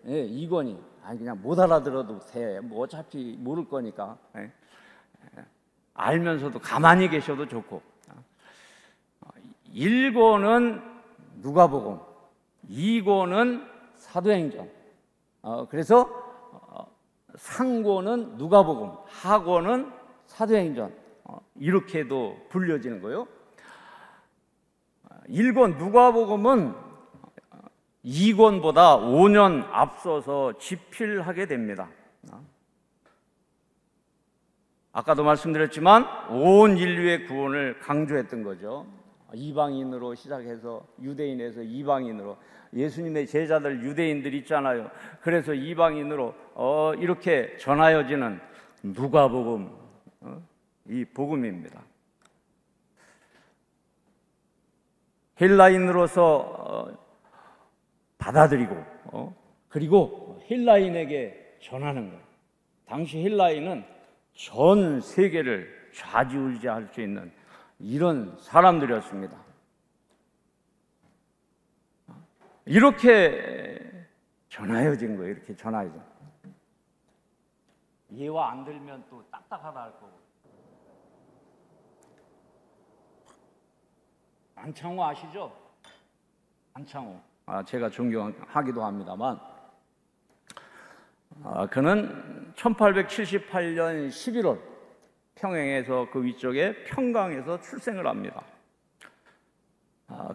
S1: 2권이. 그냥 못 알아들어도 돼. 뭐 어차피 모를 거니까. 알면서도 가만히 계셔도 좋고. 1권은 누가복음, 2권은 사도행전. 그래서 상권은 누가복음, 하권은 사도행전. 이렇게도 불려지는 거예요. 1권 누가복음은 2권보다 5년 앞서서 집필하게 됩니다. 아까도 말씀드렸지만 온 인류의 구원을 강조했던 거죠. 이방인으로 시작해서 유대인에서 이방인으로, 예수님의 제자들 유대인들 있잖아요. 그래서 이방인으로 이렇게 전하여지는 누가복음, 이 복음입니다. 헬라인으로서 받아들이고 그리고 헬라인에게 전하는 거예요. 당시 헬라인은 전 세계를 좌지우지할 수 있는 이런 사람들이었습니다. 이렇게 전하여진 거예요. 이렇게 전하여진. 이해와 안 들면 또 딱딱하다 할 거고. 안창호 아시죠? 안창호. 제가 존경하기도 합니다만, 그는 1878년 11월 평양에서 그 위쪽에 평강에서 출생을 합니다.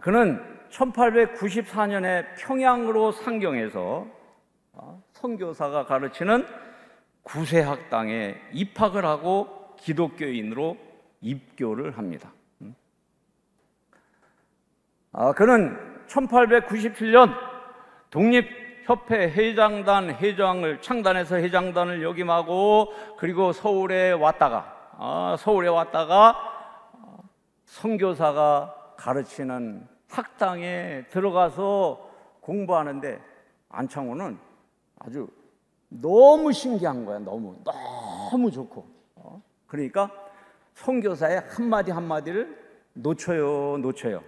S1: 그는 1894년에 평양으로 상경해서 선교사가 가르치는 구세학당에 입학을 하고 기독교인으로 입교를 합니다. 그는 1897년 독립협회 회장단 회장을 창단해서 회장단을 역임하고, 그리고 서울에 왔다가 선교사가 가르치는 학당에 들어가서 공부하는데, 안창호는 아주 너무 신기한 거야. 너무 좋고. 그러니까 선교사의 한마디 한마디를 놓쳐요.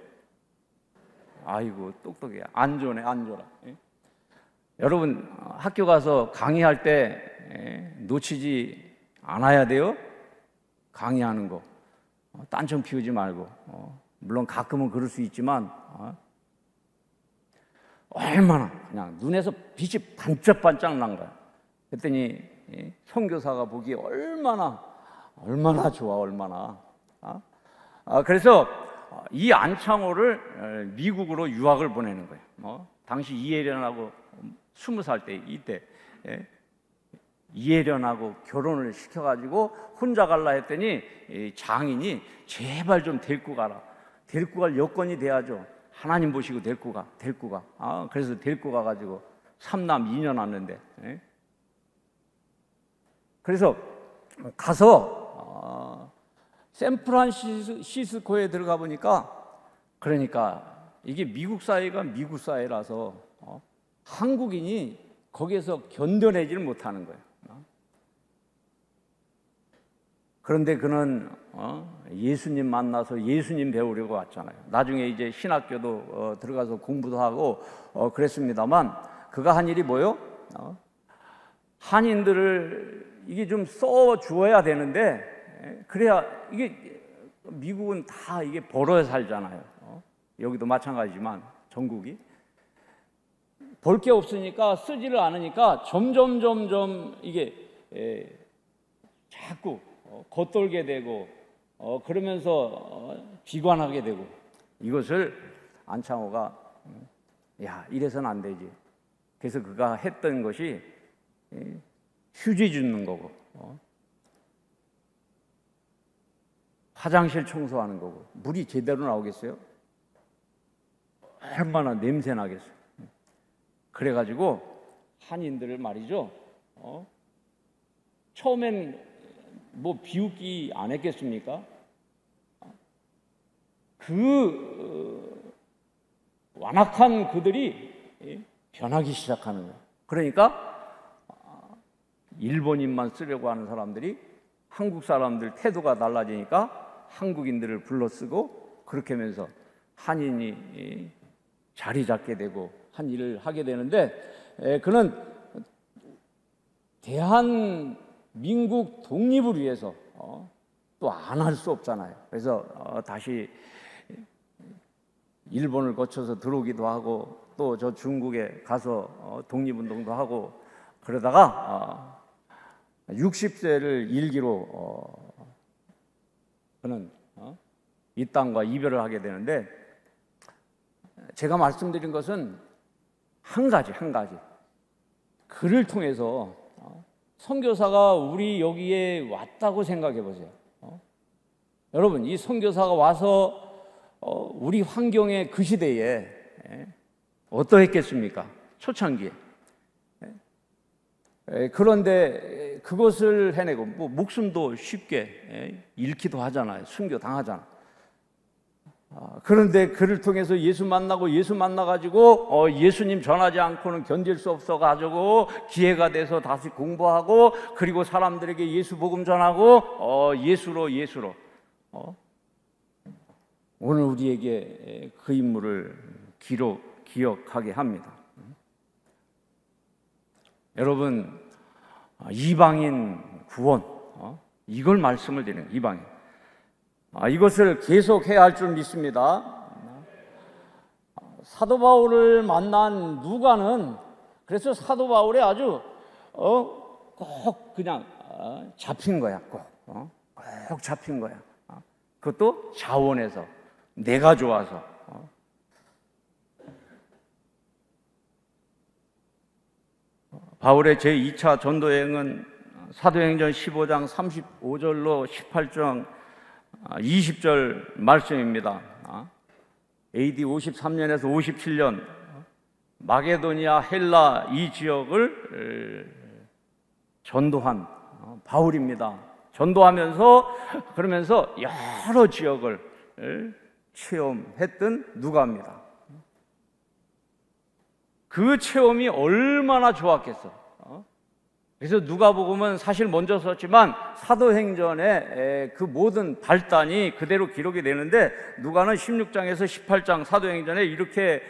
S1: 아이고 똑똑해. 안 줘라. 여러분 학교 가서 강의할 때 놓치지 않아야 돼요. 강의하는 거 딴청 피우지 말고. 물론 가끔은 그럴 수 있지만 얼마나 그냥 눈에서 빛이 반짝반짝 난 거야. 그랬더니 선교사가 보기에 얼마나 좋아. 그래서 이 안창호를 미국으로 유학을 보내는 거예요. 당시 이혜련하고 20살 때 이때 이혜련하고 결혼을 시켜가지고 혼자 갈라 했더니 장인이 제발 좀 데리고 가라. 데리고 갈 여건이 돼야죠. 하나님 보시고 데리고 가. 그래서 데리고 가가지고 3남 2년 왔는데, 그래서 가서 샌프란시스코에 들어가 보니까, 그러니까 이게 미국 사회가 미국 사회라서 한국인이 거기에서 견뎌내지를 못하는 거예요. 그런데 그는 예수님 만나서 예수님 배우려고 왔잖아요. 나중에 이제 신학교도 들어가서 공부도 하고 그랬습니다만, 그가 한 일이 뭐요? 한인들을 이게 좀 써 주어야 되는데, 그래야 이게 미국은 다 이게 벌어 살잖아요. 여기도 마찬가지지만 전국이 벌 게 없으니까 쓰지를 않으니까 점점 이게 자꾸 겉돌게 되고 그러면서 비관하게 되고, 이것을 안창호가 야 이래서는 안 되지. 그래서 그가 했던 것이 휴지 줍는 거고 화장실 청소하는 거고. 물이 제대로 나오겠어요? 얼마나 냄새 나겠어요. 그래가지고 한인들을 말이죠, 처음엔 뭐 비웃기 안 했겠습니까? 완악한 그들이 변하기 시작하는 거예요. 그러니까 일본인만 쓰려고 하는 사람들이, 한국 사람들 태도가 달라지니까 한국인들을 불러쓰고 그렇게 하면서 한인이 자리 잡게 되고 한 일을 하게 되는데, 그는 대한민국 독립을 위해서 또 안 할 수 없잖아요. 그래서 다시 일본을 거쳐서 들어오기도 하고 또 저 중국에 가서 독립운동도 하고 그러다가 60세를 일기로 그는 이 땅과 이별을 하게 되는데, 제가 말씀드린 것은 한 가지 그를 통해서 선교사가 우리 여기에 왔다고 생각해 보세요. 여러분, 이 선교사가 와서 우리 환경에 그 시대에 어떠했겠습니까? 초창기에. 그런데 그것을 해내고 뭐 목숨도 쉽게 잃기도 하잖아요. 순교 당하잖아. 그런데 그를 통해서 예수 만나고 예수 만나가지고 예수님 전하지 않고는 견딜 수 없어가지고 기회가 돼서 다시 공부하고 그리고 사람들에게 예수 복음 전하고 예수로 오늘 우리에게 그 인물을 기억하게 합니다. 여러분, 이방인 구원, 이걸 말씀을 드리는 거예요. 이방인. 이것을 계속해야 할 줄 믿습니다. 사도 바울을 만난 누가는 그래서 사도 바울에 아주 꼭 그냥 잡힌 거야. 꼭 잡힌 거야. 그것도 자원해서, 내가 좋아서. 바울의 제2차 전도여행은 사도행전 15장 35절로 18장 20절 말씀입니다. AD 53년에서 57년 마게도니아, 헬라 이 지역을 전도한 바울입니다. 전도하면서 그러면서 여러 지역을 체험했던 누가입니다. 그 체험이 얼마나 좋았겠어. 그래서 누가복음은 사실 먼저 썼지만 사도행전의 그 모든 발단이 그대로 기록이 되는데, 누가는 16장에서 18장 사도행전에 이렇게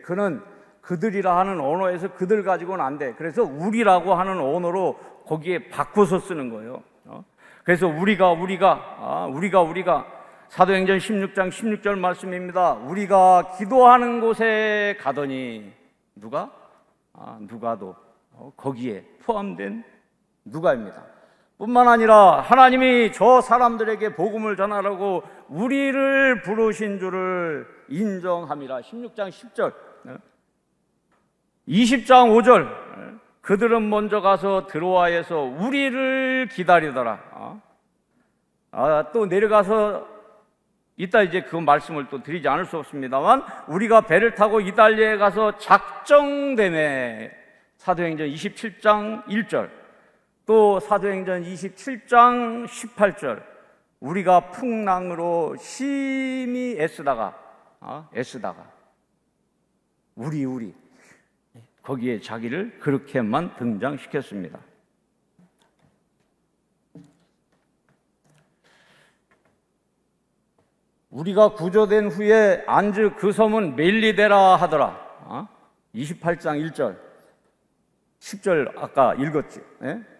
S1: 그는 그들이라 하는 언어에서 그들 가지고는 안 돼. 그래서 우리라고 하는 언어로 거기에 바꿔서 쓰는 거예요. 그래서 우리가 사도행전 16장 16절 말씀입니다. 우리가 기도하는 곳에 가더니 누가도 거기에 포함된 누가입니다. 뿐만 아니라 하나님이 저 사람들에게 복음을 전하라고 우리를 부르신 줄을 인정함이라. 16장 10절, 20장 5절 그들은 먼저 가서 드로아에서 우리를 기다리더라. 또 내려가서 이따 이제 그 말씀을 또 드리지 않을 수 없습니다만, 우리가 배를 타고 이달리아에 가서 작정되매. 사도행전 27장 1절, 또 사도행전 27장 18절, 우리가 풍랑으로 심히 애쓰다가 우리 거기에 자기를 그렇게만 등장시켰습니다. 우리가 구조된 후에 안즈 그 섬은 멜리데라 하더라. 28장 1절, 10절 아까 읽었지.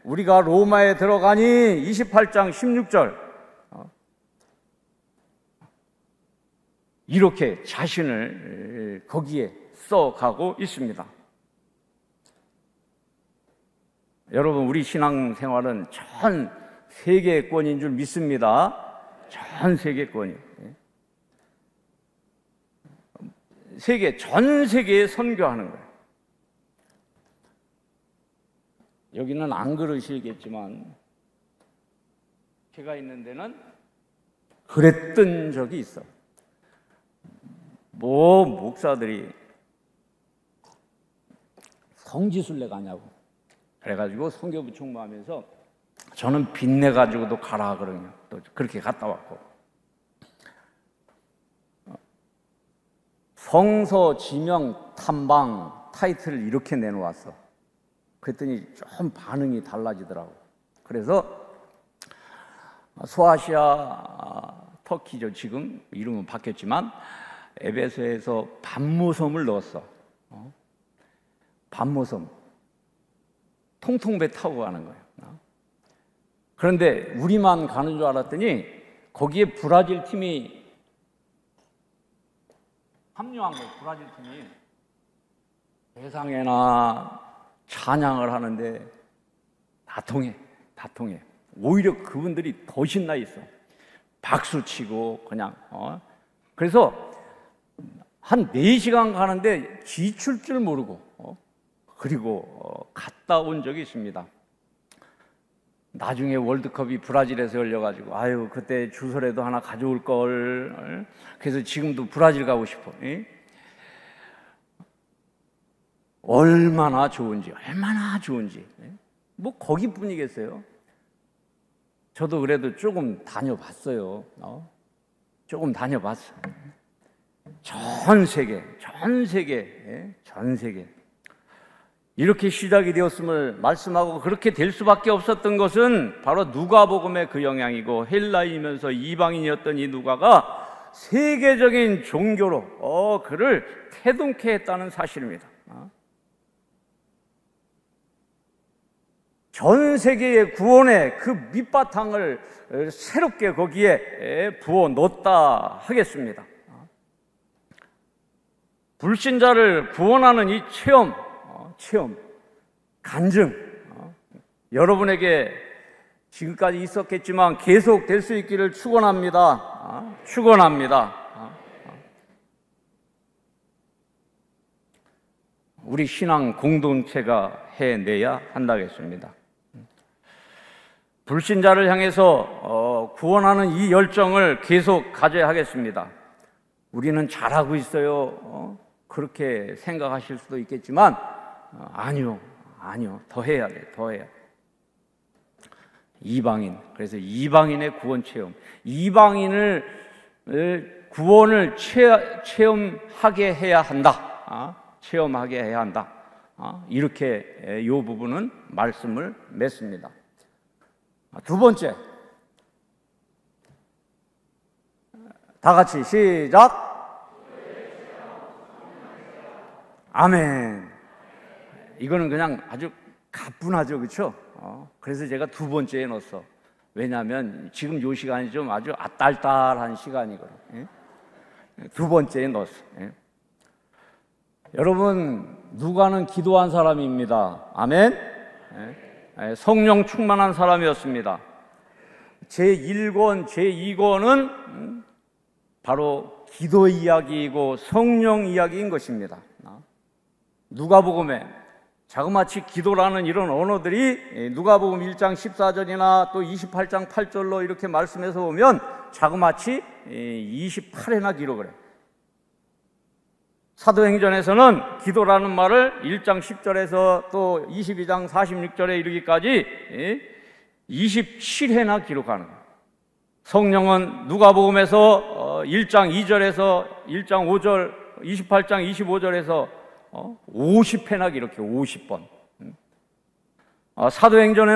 S1: 우리가 로마에 들어가니 28장 16절. 이렇게 자신을 거기에 써가고 있습니다. 여러분, 우리 신앙생활은 전 세계권인 줄 믿습니다. 전 세계권이. 전 세계에 선교하는 거예요. 여기는 안 그러시겠지만 제가 있는 데는 그랬던 적이 있어. 목사들이 성지순례 가냐고 그래가지고 선교부 총무하면서 저는 빚내가지고도 가라 그러냐. 또 그렇게 갔다 왔고, 성서 지명 탐방 타이틀을 이렇게 내놓았어. 그랬더니 좀 반응이 달라지더라고. 그래서 소아시아 터키죠. 지금 이름은 바뀌었지만 에베소에서 반모섬을 넣었어. 반모섬. 통통배 타고 가는 거예요. 그런데 우리만 가는 줄 알았더니 거기에 브라질 팀이 합류한 거예요. 브라질 팀이. 세상에나 찬양을 하는데 다 통해. 오히려 그분들이 더 신나 있어. 박수 치고 그냥. 그래서 한 4시간 가는데 지칠 줄 모르고 그리고 갔다 온 적이 있습니다. 나중에 월드컵이 브라질에서 열려가지고 아유 그때 주소라도 하나 가져올 걸. 그래서 지금도 브라질 가고 싶어. 얼마나 좋은지. 뭐 거기뿐이겠어요. 저도 그래도 조금 다녀봤어요. 조금 다녀봤어. 전 세계. 이렇게 시작이 되었음을 말씀하고 그렇게 될 수밖에 없었던 것은 바로 누가복음의 그 영향이고, 헬라인이면서 이방인이었던 이 누가가 세계적인 종교로 그를 태동케 했다는 사실입니다. 전 세계의 구원의 그 밑바탕을 새롭게 거기에 부어 넣었다 하겠습니다. 불신자를 구원하는 이 체험, 간증, 여러분에게 지금까지 있었겠지만 계속 될 수 있기를 축원합니다. 우리 신앙 공동체가 해내야 한다겠습니다. 불신자를 향해서 구원하는 이 열정을 계속 가져야 하겠습니다. 우리는 잘하고 있어요. 그렇게 생각하실 수도 있겠지만 아니요. 더 해야 돼. 이방인. 그래서 이방인의 구원 체험. 이방인을 구원을 체험하게 해야 한다. 체험하게 해야 한다. 이렇게 이 부분은 말씀을 맺습니다. 두 번째. 다 같이 시작. 아멘. 이거는 그냥 아주 가뿐하죠, 그렇죠? 그래서 제가 두 번째에 넣었어. 왜냐하면 지금 이 시간이 좀 아주 아딸딸한 시간이거든요. 두 번째에 넣었어. 여러분, 누가는 기도한 사람입니다. 아멘. 성령 충만한 사람이었습니다. 제1권, 제2권은 바로 기도 이야기이고 성령 이야기인 것입니다. 누가복음에 자그마치 기도라는 이런 언어들이 누가복음 1장 14절이나 또 28장 8절로 이렇게 말씀해서 보면 자그마치 28회나 기록을 해요. 사도행전에서는 기도라는 말을 1장 10절에서 또 22장 46절에 이르기까지 27회나 기록하는 거예요. 성령은 누가복음에서 1장 2절에서 1장 5절, 28장 25절에서 50회나 기록해. 50번. 사도행전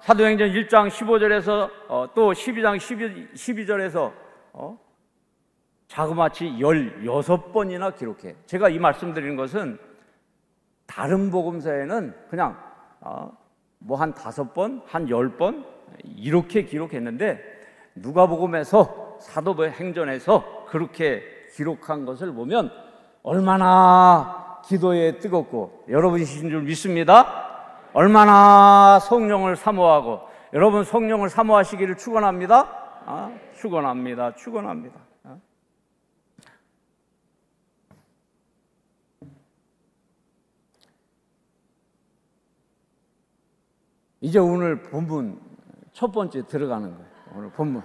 S1: 1장 15절에서 또 12장 12절에서 자그마치 16번이나 기록해. 제가 이 말씀드리는 것은 다른 복음서에는 그냥 뭐 한 5번, 한 10번 이렇게 기록했는데 누가복음에서 사도행전에서 그렇게 기록한 것을 보면 얼마나 기도에 뜨겁고, 여러분이신 줄 믿습니다. 얼마나 성령을 사모하고, 여러분 성령을 사모하시기를 축원합니다. 축원합니다. 이제 오늘 본문 첫 번째 들어가는 거예요. 오늘 본문.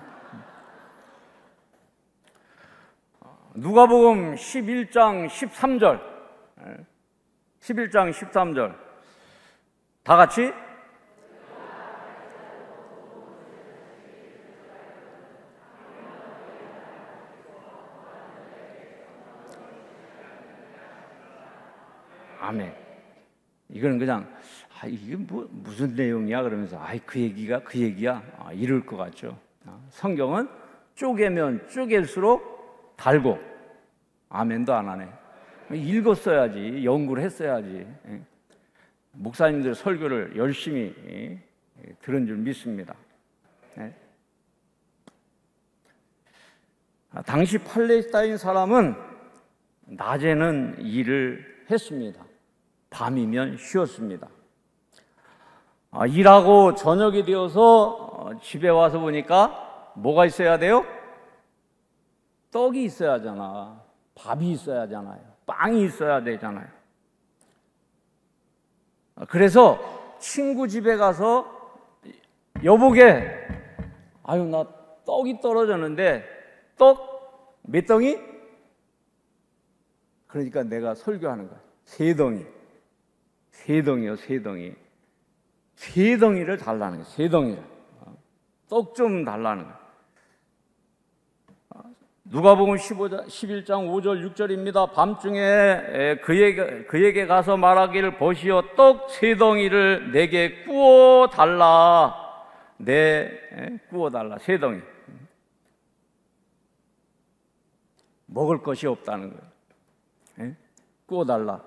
S1: 누가복음 11장 13절. 11장 13절. 다 같이. 아멘. 이거는 그냥 이게 무슨 내용이야 그러면서 그 얘기가 그 얘기야 이럴 것 같죠. 성경은 쪼개면 쪼갤수록 달고. 아멘도 안 하네. 읽었어야지, 연구를 했어야지. 목사님들 설교를 열심히 들은 줄 믿습니다. 당시 팔레스타인 사람은 낮에는 일을 했습니다. 밤이면 쉬었습니다. 일하고 저녁이 되어서 집에 와서 보니까 뭐가 있어야 돼요? 떡이 있어야 하잖아. 밥이 있어야 하잖아요. 빵이 있어야 되잖아요. 그래서 친구 집에 가서 여보게, 아유 나 떡이 떨어졌는데 떡 몇 덩이? 그러니까 내가 설교하는 거야. 3덩이. 3덩이요, 3덩이. 3덩이를 달라는 거야. 3덩이를. 떡 좀 달라는 거야. 누가복음 11장 5절 6절입니다. 밤중에 그에게 가서 말하기를, 보시오, 떡 3덩이를 내게 구워 달라. 구워 달라. 3덩이. 먹을 것이 없다는 거예요. 구워 달라.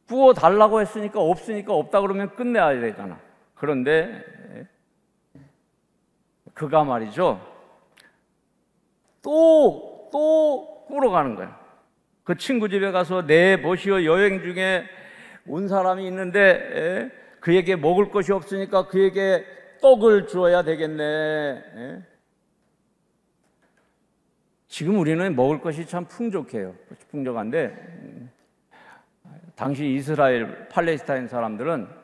S1: 구워 달라고 했으니까 없으니까 없다 그러면 끝내야 되잖아. 그런데 그가 말이죠, 또 꾸러 가는 거야. 그 친구 집에 가서, 내 보시오, 여행 중에 온 사람이 있는데 그에게 먹을 것이 없으니까 그에게 떡을 주어야 되겠네. 지금 우리는 먹을 것이 참 풍족해요. 풍족한데 당시 이스라엘 팔레스타인 사람들은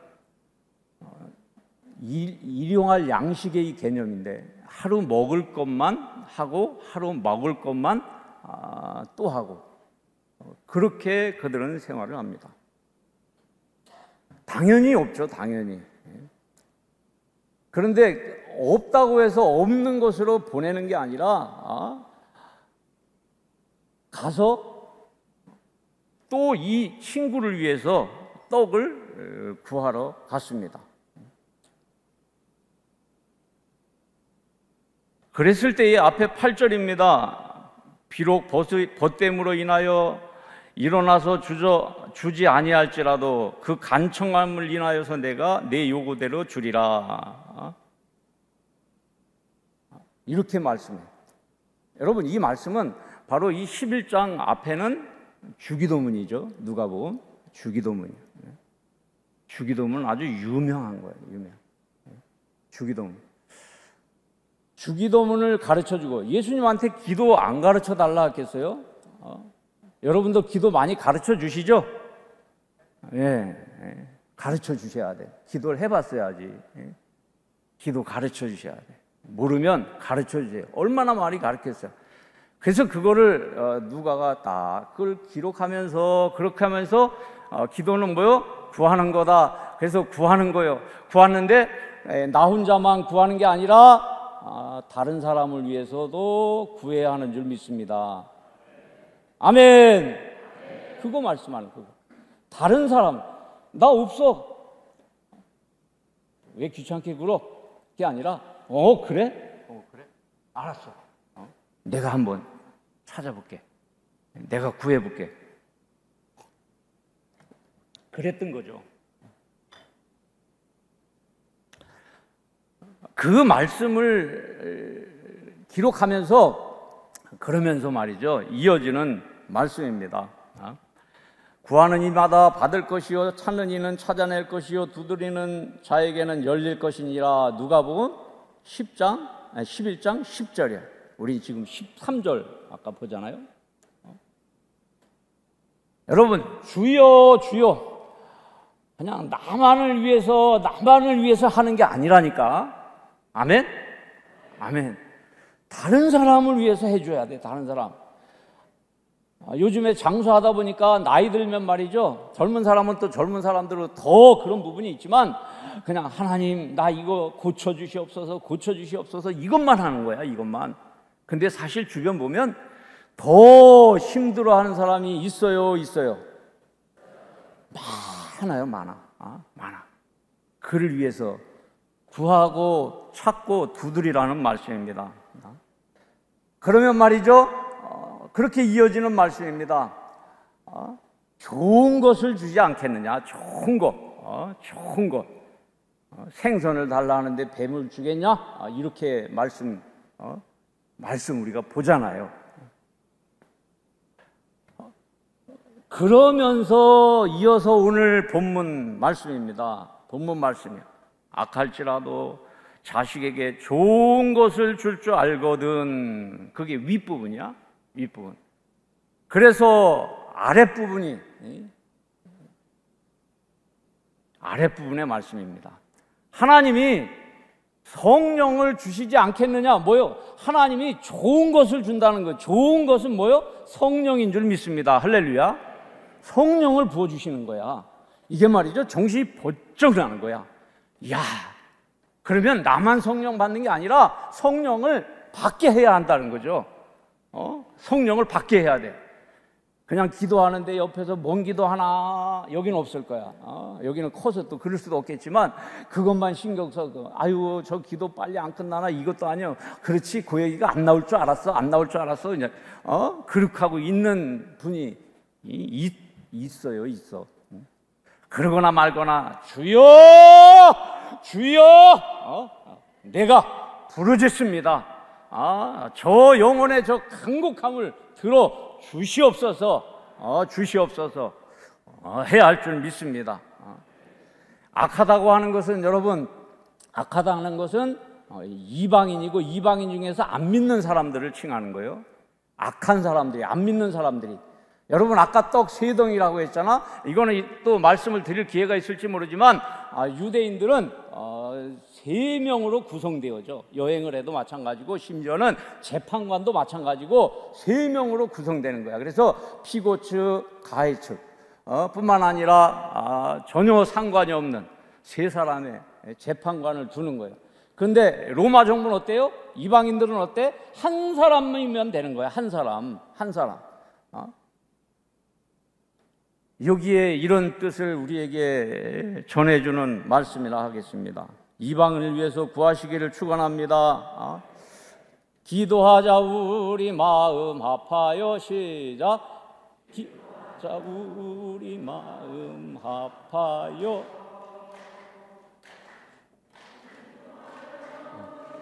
S1: 일용할 양식의 개념인데, 하루 먹을 것만 하고 하루 먹을 것만 또 하고, 그렇게 그들은 생활을 합니다. 당연히 없죠, 당연히. 그런데 없다고 해서 없는 것으로 보내는 게 아니라 가서 또 이 친구를 위해서 떡을 구하러 갔습니다. 그랬을 때의 앞에 8절입니다. 비록 벗됨으로 인하여 일어나서 주지 아니할지라도 그 간청함을 인하여서 내가 내 요구대로 주리라. 이렇게 말씀해요. 여러분, 이 말씀은 바로 이 11장 앞에는 주기도문이죠. 누가복음 주기도문이에요. 주기도문은 아주 유명한 거예요. 주기도문. 주기도문을 가르쳐주고, 예수님한테 기도 안 가르쳐 달라 했겠어요? 여러분도 기도 많이 가르쳐 주시죠? 가르쳐 주셔야 돼. 기도를 해봤어야지. 기도 가르쳐 주셔야 돼. 모르면 가르쳐 주세요. 얼마나 많이 가르쳤어요. 그래서 그거를 누가가 딱 그걸 기록하면서, 그렇게 하면서 기도는 뭐요? 구하는 거다. 그래서 구하는 거예요. 구하는데 나 혼자만 구하는 게 아니라 다른 사람을 위해서도 구해야 하는 줄 믿습니다. 아멘. 그거 말씀하는 거고. 다른 사람, 나 없어. 왜 귀찮게 굴어? 그게 아니라, 그래? 그래? 알았어. 내가 한번 찾아볼게. 내가 구해볼게. 그랬던 거죠. 그 말씀을 기록하면서, 그러면서 말이죠, 이어지는 말씀입니다. 구하는 이마다 받을 것이요, 찾는 이는 찾아낼 것이요, 두드리는 자에게는 열릴 것이니라. 누가복음 11장 10절이에요. 우리 지금 13절 아까 보잖아요. 여러분, 주여 주여, 그냥 나만을 위해서 하는 게 아니라니까. 아멘? 아멘. 다른 사람을 위해서 해줘야 돼. 다른 사람. 요즘에 장수하다 보니까 나이 들면 말이죠, 젊은 사람은 또 젊은 사람들로 더 그런 부분이 있지만, 그냥 하나님 나 이거 고쳐주시옵소서 이것만 하는 거야. 이것만. 근데 사실 주변 보면 더 힘들어하는 사람이 있어요. 많아요. 많아. 그를 위해서 구하고 찾고 두드리라는 말씀입니다. 그러면 말이죠, 그렇게 이어지는 말씀입니다. 좋은 것을 주지 않겠느냐? 좋은 것, 좋은 것. 생선을 달라 하는데 뱀을 주겠냐? 이렇게 말씀 우리가 보잖아요. 그러면서 이어서 오늘 본문 말씀입니다. 본문 말씀이요. 악할지라도 자식에게 좋은 것을 줄 줄 알거든. 그게 윗부분이야. 윗부분. 그래서 아랫부분의 말씀입니다. 하나님이 성령을 주시지 않겠느냐? 뭐요? 하나님이 좋은 것을 준다는 거예요. 좋은 것은 뭐요? 성령인 줄 믿습니다. 할렐루야. 성령을 부어주시는 거야. 이게 말이죠, 정신이 번쩍 나는 거야. 야, 그러면 나만 성령 받는 게 아니라 성령을 받게 해야 한다는 거죠. 성령을 받게 해야 돼. 그냥 기도하는데 옆에서 뭔 기도하나, 여기는 없을 거야. 여기는 커서 또 그럴 수도 없겠지만 그것만 신경 써서 아유 저 기도 빨리 안 끝나나, 이것도 아니요. 그렇지, 그 얘기가 안 나올 줄 알았어, 안 나올 줄 알았어. 그냥 그렇게 하고 있는 분이 있어요. 그러거나 말거나 주여 내가 부르짖습니다. 저 영혼의 저 간곡함을 들어 주시옵소서, 해야 할 줄 믿습니다. 악하다고 하는 것은, 여러분, 악하다고 하는 것은 이방인이고, 이방인 중에서 안 믿는 사람들을 칭하는 거예요. 악한 사람들이, 안 믿는 사람들이. 여러분, 아까 떡 세 덩이라고 했잖아. 이거는 또 말씀을 드릴 기회가 있을지 모르지만 유대인들은 3명으로 구성되어져. 여행을 해도 마찬가지고, 심지어는 재판관도 마찬가지고 3명으로 구성되는 거야. 그래서 피고 측, 가해 측 뿐만 아니라 전혀 상관이 없는 3사람의 재판관을 두는 거예요. 그런데 로마 정부는 어때요? 이방인들은 어때? 한 사람이면 되는 거야. 한 사람. 여기에 이런 뜻을 우리에게 전해주는 말씀이라 하겠습니다. 이방인을 위해서 구하시기를 축원합니다. 기도하자 우리 마음 아파요. 시작. 기도하자 우리 마음 아파요.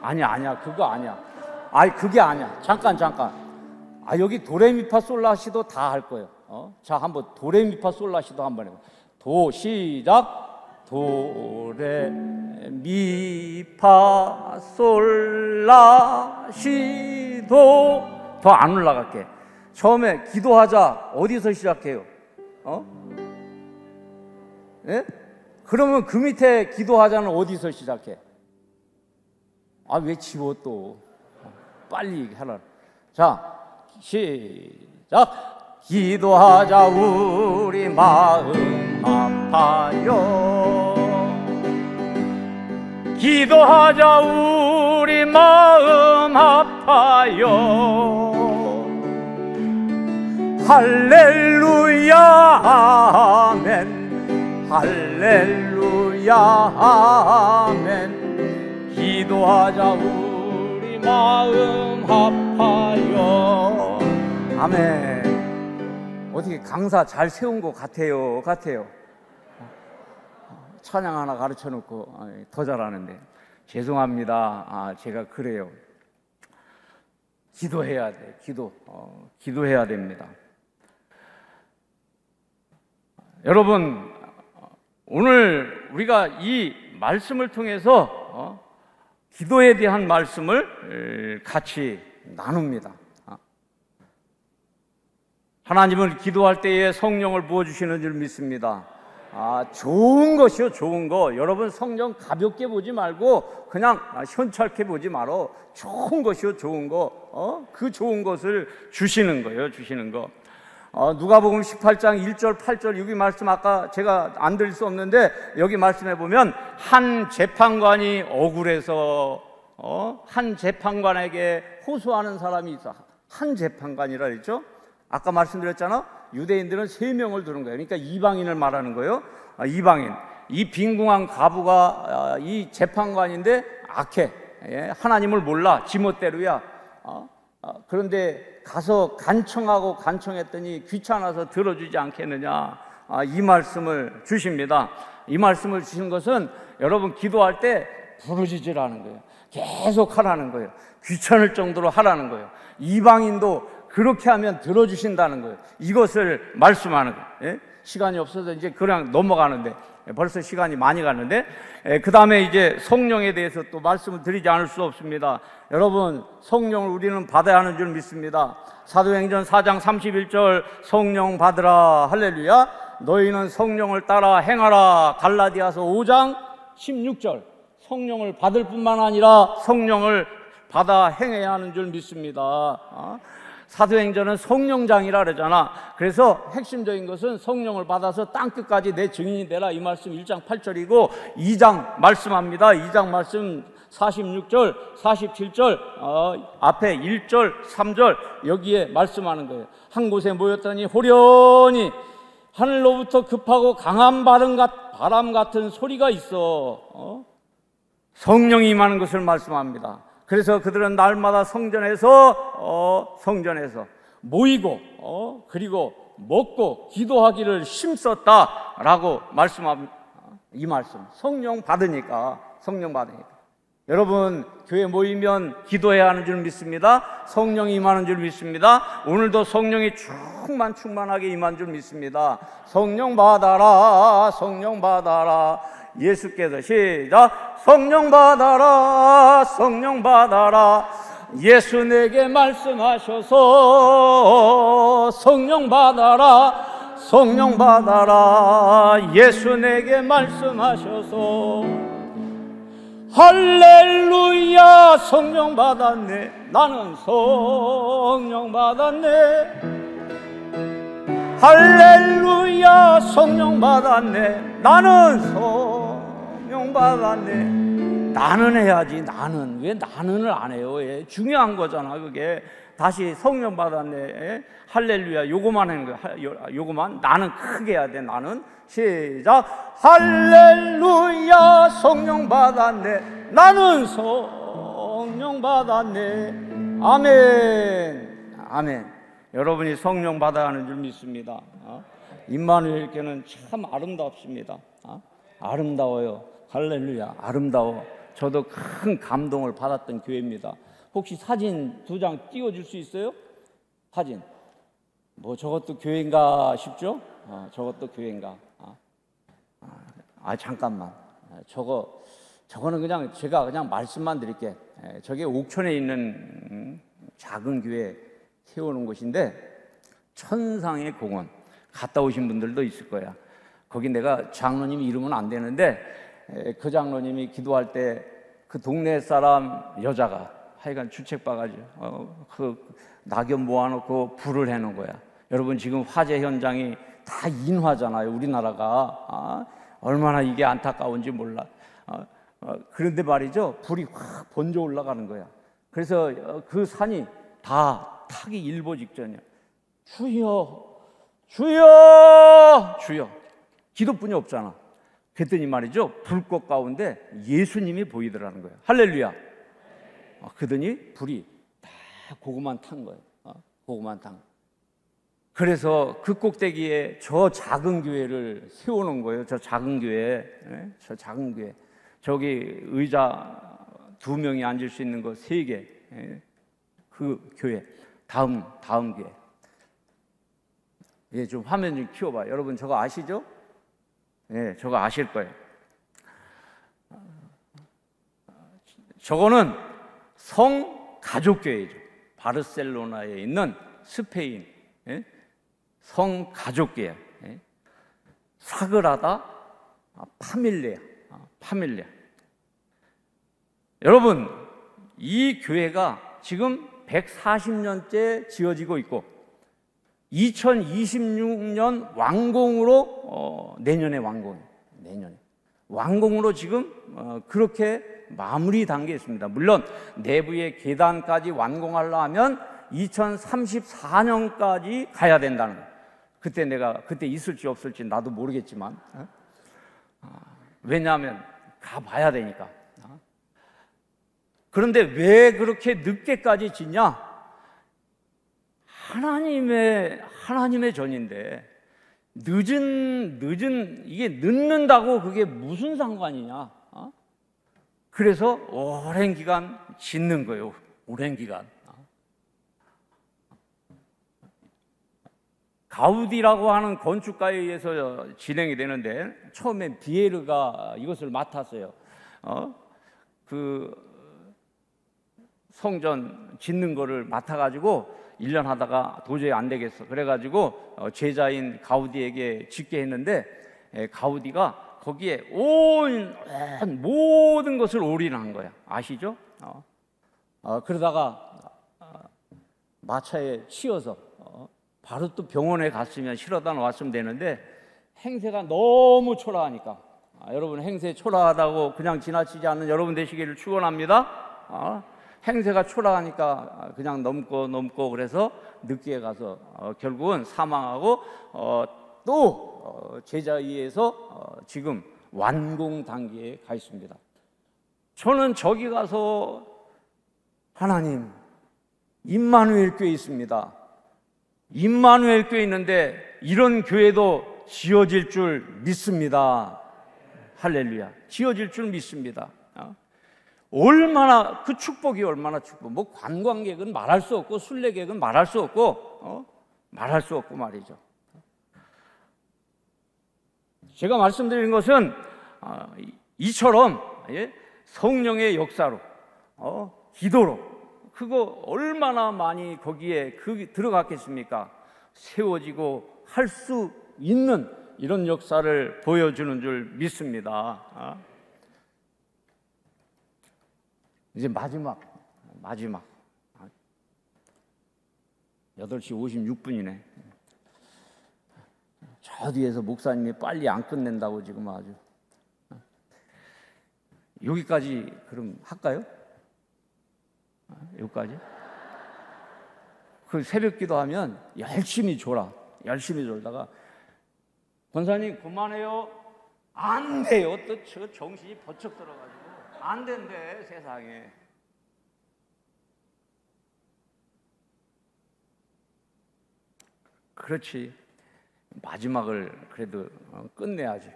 S1: 아니야 그거 아니야. 그게 아니야. 잠깐. 여기 도레미파솔라시도 다 할 거예요. 자, 한번 도레미파솔라시도 한번 해봐. 도, 시작. 도레미파솔라시도. 더 안 올라갈게. 처음에 기도하자 어디서 시작해요? 예? 그러면 그 밑에 기도하자는 어디서 시작해? 왜 지워 또? 빨리 하라. 자, 시작. 기도하자 우리 마음 아파요. 기도하자 우리 마음 아파요. 할렐루야 아멘. 할렐루야 아멘. 기도하자 우리 마음 아파요. 아멘. 어떻게 강사 잘 세운 것 같아요. 찬양 하나 가르쳐 놓고 더 잘하는데. 죄송합니다. 제가 그래요. 기도해야 돼. 기도해야 됩니다. 여러분, 오늘 우리가 이 말씀을 통해서 기도에 대한 말씀을 같이 나눕니다. 하나님은 기도할 때에 성령을 부어주시는 줄 믿습니다. 좋은 것이요, 좋은 거. 여러분, 성령 가볍게 보지 말고 그냥 현찰게 보지 말어. 좋은 것이요, 좋은 거. 그 좋은 것을 주시는 거예요, 주시는 거. 누가복음 18장 1절, 8절 여기 말씀 아까 제가 안 드릴 수 없는데 여기 말씀해 보면 한 재판관이 억울해서 한 재판관에게 호소하는 사람이 있어. 한 재판관이라 그랬죠? 아까 말씀드렸잖아. 유대인들은 3명을 두는 거예요. 그러니까 이방인을 말하는 거예요. 이방인. 이 빈궁한 과부가 이 재판관인데 악해. 하나님을 몰라. 지멋대로야. 그런데 가서 간청했더니 귀찮아서 들어주지 않겠느냐. 이 말씀을 주십니다. 이 말씀을 주신 것은 여러분 기도할 때 부르짖으라는 거예요. 계속 하라는 거예요. 귀찮을 정도로 하라는 거예요. 이방인도 그렇게 하면 들어주신다는 거예요. 이것을 말씀하는 거예요. 시간이 없어서 이제 그냥 넘어가는데, 벌써 시간이 많이 갔는데, 그 다음에 이제 성령에 대해서 또 말씀을 드리지 않을 수 없습니다. 여러분, 성령을 우리는 받아야 하는 줄 믿습니다. 사도행전 4장 31절 성령 받으라 할렐루야. 너희는 성령을 따라 행하라. 갈라디아서 5장 16절 성령을 받을 뿐만 아니라 성령을 받아 행해야 하는 줄 믿습니다. 사도행전은 성령장이라 그러잖아. 그래서 핵심적인 것은 성령을 받아서 땅끝까지 내 증인이 되라. 이 말씀 1장 8절이고 2장 말씀합니다. 2장 말씀 46절, 47절, 앞에 1절, 3절 여기에 말씀하는 거예요. 한 곳에 모였더니 호련히 하늘로부터 급하고 강한 바람 같은 소리가 있어. 성령이 임하는 것을 말씀합니다. 그래서 그들은 날마다 성전에서 모이고 그리고 먹고 기도하기를 힘썼다라고 말씀합니다. 이 말씀 성령 받으니까 여러분 교회 모이면 기도해야 하는 줄 믿습니다. 성령이 임하는 줄 믿습니다. 오늘도 성령이 충만하게 임한 줄 믿습니다. 성령 받아라, 성령 받아라. 예수께서 시작. 성령 받아라, 성령 받아라. 예수 내게 말씀하셔서 성령 받아라, 성령 받아라. 예수 내게 말씀하셔서 할렐루야. 성령 받았네. 나는 성령 받았네. 할렐루야. 성령 받았네. 나는 성령 받았네. 나는 해야지. 나는 왜 나는을 안 해요? 중요한 거잖아. 그게 다시 성령 받았네. 할렐루야. 요거만 하는 거야. 요거만 나는 크게 해야 돼. 나는 시작. 할렐루야. 성령 받았네. 나는 성령 받았네. 아멘. 아멘. 여러분이 성령 받아야 하는 줄 믿습니다. 임마누엘 교회는 참 아름답습니다. 아름다워요. 할렐루야. 아름다워. 저도 큰 감동을 받았던 교회입니다. 혹시 사진 2장 띄워줄 수 있어요? 사진. 뭐 저것도 교회인가 싶죠? 저것도 교회인가? 잠깐만. 저거는 그냥 제가 그냥 말씀만 드릴게. 저게 옥천에 있는 작은 교회 세우는 곳인데 천상의 공원 갔다 오신 분들도 있을 거야. 거기 내가 장로님 이름은 안 되는데 그 장로님이 기도할 때 그 동네 사람 여자가 하여간 주책봐가지고 그 낙엽 모아놓고 불을 해놓은 거야. 여러분 지금 화재 현장이 다 인화잖아요. 우리나라가 얼마나 이게 안타까운지 몰라. 그런데 말이죠, 불이 확 번져 올라가는 거야. 그래서 그 산이 다 타기 일보 직전이야. 주여, 주여, 주여. 기도뿐이 없잖아. 그랬더니 말이죠, 불꽃 가운데 예수님이 보이더라는 거예요. 할렐루야. 그러더니 불이 다 고구만 탄 거예요. 고구만 탄. 그래서 그 꼭대기에 저 작은 교회를 세워놓은 거예요. 저 작은 교회, 저 작은 교회. 저기 의자 2명이 앉을 수 있는 거 3개. 그 교회. 다음 교회. 예, 좀 화면 좀 키워봐요. 여러분 저거 아시죠? 예, 저거 아실 거예요. 저거는 성가족교회죠. 바르셀로나에 있는 스페인 성가족교회. 사그라다 파밀리아. 여러분, 이 교회가 지금 140년째 지어지고 있고 2026년 완공으로 내년에 완공으로 지금 그렇게 마무리 단계에 있습니다. 물론 내부의 계단까지 완공하려 하면 2034년까지 가야 된다는 거예요. 그때 있을지 없을지 나도 모르겠지만 왜냐하면 가봐야 되니까. 그런데 왜 그렇게 늦게까지 짓냐? 하나님의 전인데 이게 늦는다고 그게 무슨 상관이냐? 그래서 오랜 기간 짓는 거예요. 오랜 기간. 가우디라고 하는 건축가에 의해서 진행이 되는데 처음엔 비에르가 이것을 맡았어요. 그 성전 짓는 거를 맡아가지고 1년 하다가 도저히 안 되겠어. 그래가지고 제자인 가우디에게 짓게 했는데 가우디가 거기에 온 모든 것을 올인한 거야. 아시죠? 그러다가 마차에 치여서 바로 또 병원에 갔으면 실어다 놓았으면 되는데 행세가 너무 초라하니까 여러분 행세 초라하다고 그냥 지나치지 않는 여러분 되시기를 축원합니다. 행세가 초라하니까 그냥 넘고 그래서 늦게 가서 결국은 사망하고 또 제자에 의해서 지금 완공 단계에 가 있습니다. 저는 저기 가서 하나님 임마누엘 교회 있습니다. 임마누엘 교회 있는데 이런 교회도 지어질 줄 믿습니다. 할렐루야. 지어질 줄 믿습니다. 얼마나 그 축복이 얼마나 축복. 뭐 관광객은 말할 수 없고 순례객은 말할 수 없고 말할 수 없고 말이죠. 제가 말씀드린 것은 이처럼 성령의 역사로 기도로 그거 얼마나 많이 거기에 들어갔겠습니까? 세워지고 할 수 있는 이런 역사를 보여주는 줄 믿습니다. 이제 마지막 8시 56분이네. 저 뒤에서 목사님이 빨리 안 끝낸다고 지금 아주. 여기까지 그럼 할까요? 여기까지? 그 새벽 기도하면 열심히 졸다가 권사님 그만해요. 안 돼요. 또 저 정신이 버쩍 들어가지고 안 된대 세상에. 그렇지. 마지막을 그래도 끝내야지.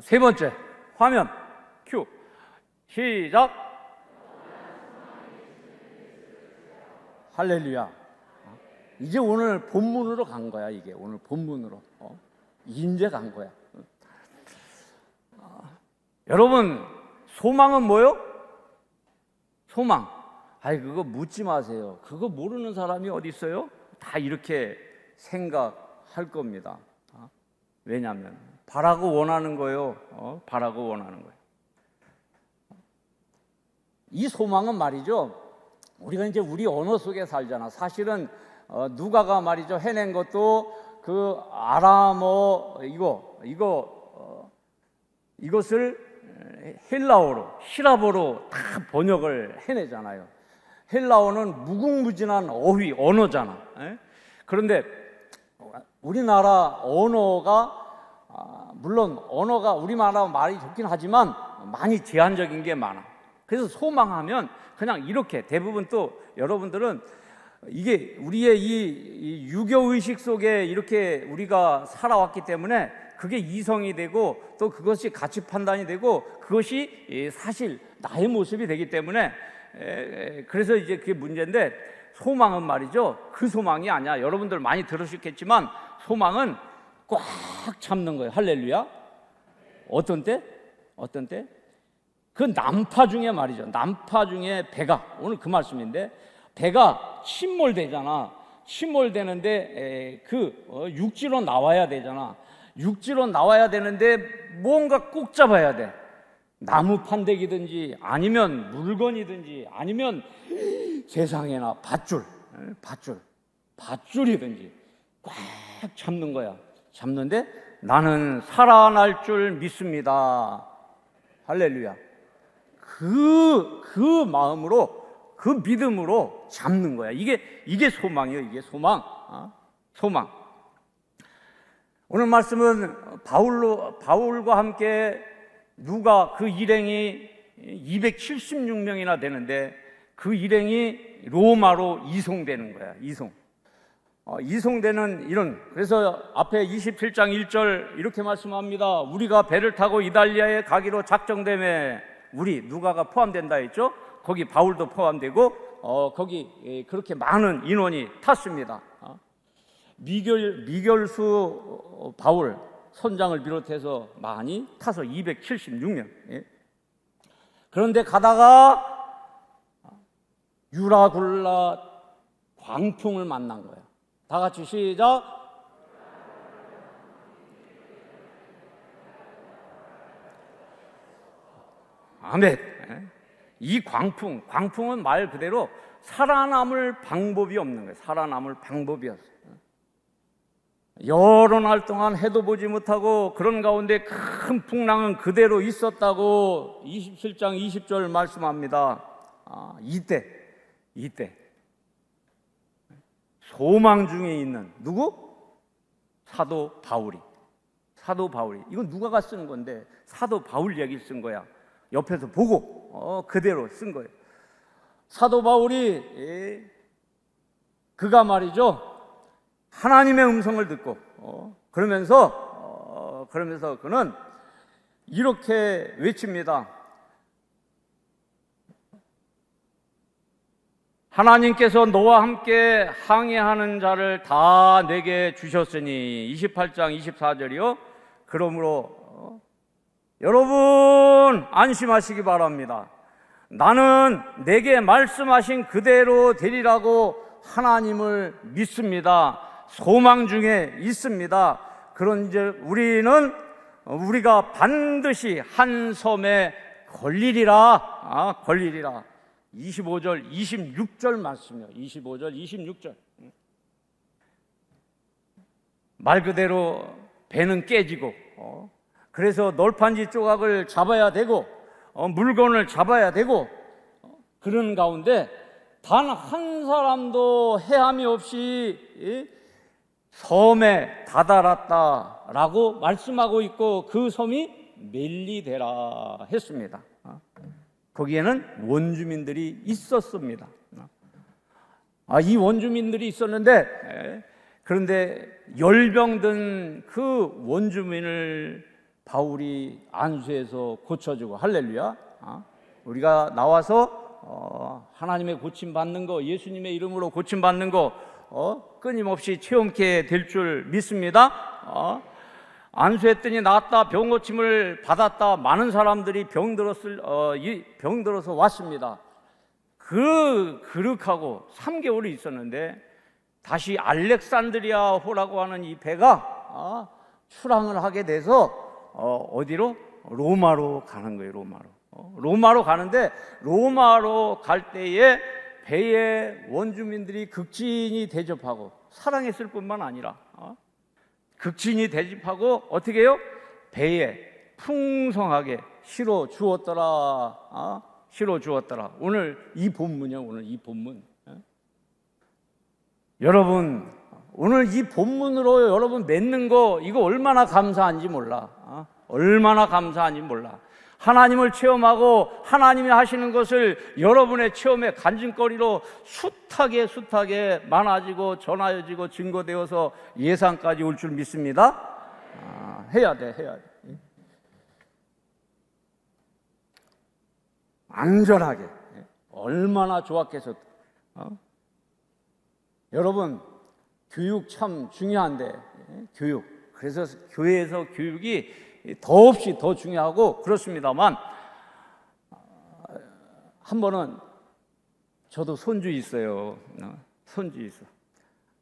S1: 세 번째 화면 큐 시작. 할렐루야. 이제 오늘 본문으로 간 거야. 이게 오늘 본문으로 이제 간 거야. 여러분 소망은 뭐요? 소망. 아이 그거 묻지 마세요. 그거 모르는 사람이 어디 있어요? 다 이렇게 생각할 겁니다. 왜냐하면 바라고 원하는 거예요. 바라고 원하는 거예요. 이 소망은 말이죠. 우리가 이제 우리 언어 속에 살잖아. 사실은 누가가 말이죠 해낸 것도 그 아람어 이것을 헬라어로 히라보로 다 번역을 해내잖아요. 헬라어는 무궁무진한 언어잖아. 그런데 우리나라 언어가 물론 언어가 우리나라 말이 좋긴 하지만 많이 제한적인 게 많아. 그래서 소망하면 그냥 이렇게 대부분 또 여러분들은 이게 우리의 이 유교의식 속에 이렇게 우리가 살아왔기 때문에 그게 이성이 되고 또 그것이 가치 판단이 되고 그것이 사실 나의 모습이 되기 때문에 그래서 이제 그게 문제인데 소망은 말이죠. 그 소망이 아니야. 여러분들 많이 들으셨겠지만 소망은 꽉 잡는 거예요. 할렐루야. 어떤 때? 그 난파 중에 말이죠. 난파 중에 배가 오늘 그 말씀인데 배가 침몰되잖아. 침몰되는데 육지로 나와야 되잖아. 육지로 나와야 되는데 뭔가 꼭 잡아야 돼. 나무 판대기든지 아니면 물건이든지 아니면 세상에나 밧줄이든지 꽉 잡는 거야. 잡는데 나는 살아날 줄 믿습니다. 할렐루야. 그 마음으로 그 믿음으로 잡는 거야. 이게 소망이에요. 이게 소망. 소망. 오늘 말씀은 바울과 함께 누가 그 일행이 276명이나 되는데 그 일행이 로마로 이송되는 거야. 이송되는 이런, 그래서 앞에 27장 1절 이렇게 말씀합니다. 우리가 배를 타고 이달리아에 가기로 작정되매, 우리 누가가 포함된다 했죠. 거기 바울도 포함되고 거기 그렇게 많은 인원이 탔습니다. 미결수 바울 선장을 비롯해서 많이 타서 276명. 그런데 가다가 유라굴라 광풍을 만난 거예요. 다 같이 시작. 아멘. 이 광풍은 말 그대로 살아남을 방법이 없는 거예요. 살아남을 방법이었어요. 여러 날 동안 해도 보지 못하고 그런 가운데 큰 풍랑은 그대로 있었다고 27장 20절 말씀합니다. 이때 소망 중에 있는 누구? 사도 바울이. 이건 누가가 쓰는 건데 사도 바울 얘기 쓴 거야. 옆에서 보고 그대로 쓴 거예요. 사도 바울이 그가 말이죠, 하나님의 음성을 듣고 그러면서 그는 이렇게 외칩니다. 하나님께서 너와 함께 항해하는 자를 다 내게 주셨으니, 28장 24절이요. 그러므로 여러분 안심하시기 바랍니다. 나는 내게 말씀하신 그대로 되리라고 하나님을 믿습니다. 소망 중에 있습니다. 그런즉 우리가 반드시 한 섬에 걸리리라. 25절 26절 말씀이요. 25절 26절. 말 그대로 배는 깨지고 그래서 널판지 조각을 잡아야 되고 물건을 잡아야 되고 그런 가운데 단 한 사람도 헤함이 없이 섬에 다다랐다라고 말씀하고 있고, 그 섬이 멜리데라 했습니다. 거기에는 원주민들이 있었습니다. 이 원주민들이 있었는데, 그런데 열병든 그 원주민을 바울이 안수해서 고쳐주고, 할렐루야. 우리가 나와서 하나님의 고침받는 거, 예수님의 이름으로 고침받는 거 끊임없이 체험케 될 줄 믿습니다. 안수했더니 낫다, 병 고침을 받았다. 많은 사람들이 병들어서 왔습니다. 그렇하고 3개월이 있었는데 다시 알렉산드리아호라고 하는 이 배가 출항을 하게 돼서 어디로? 로마로 가는 거예요. 로마로 가는데, 로마로 갈 때에 배에 원주민들이 극진히 대접하고 사랑했을 뿐만 아니라 극진히 대접하고 어떻게 해요? 배에 풍성하게 실어 주었더라. 오늘 이 본문이요. 여러분, 오늘 이 본문으로 여러분 맺는 거, 이거 얼마나 감사한지 몰라. 하나님을 체험하고 하나님이 하시는 것을 여러분의 체험의 간증거리로 숱하게 많아지고 전하여지고 증거되어서 예상까지 올 줄 믿습니다. 해야 돼. 안전하게. 얼마나 좋았겠어. 여러분, 교육 참 중요한데, 교육. 그래서 교회에서 교육이 더없이 더 중요하고 그렇습니다만, 한 번은 저도 손주 있어요.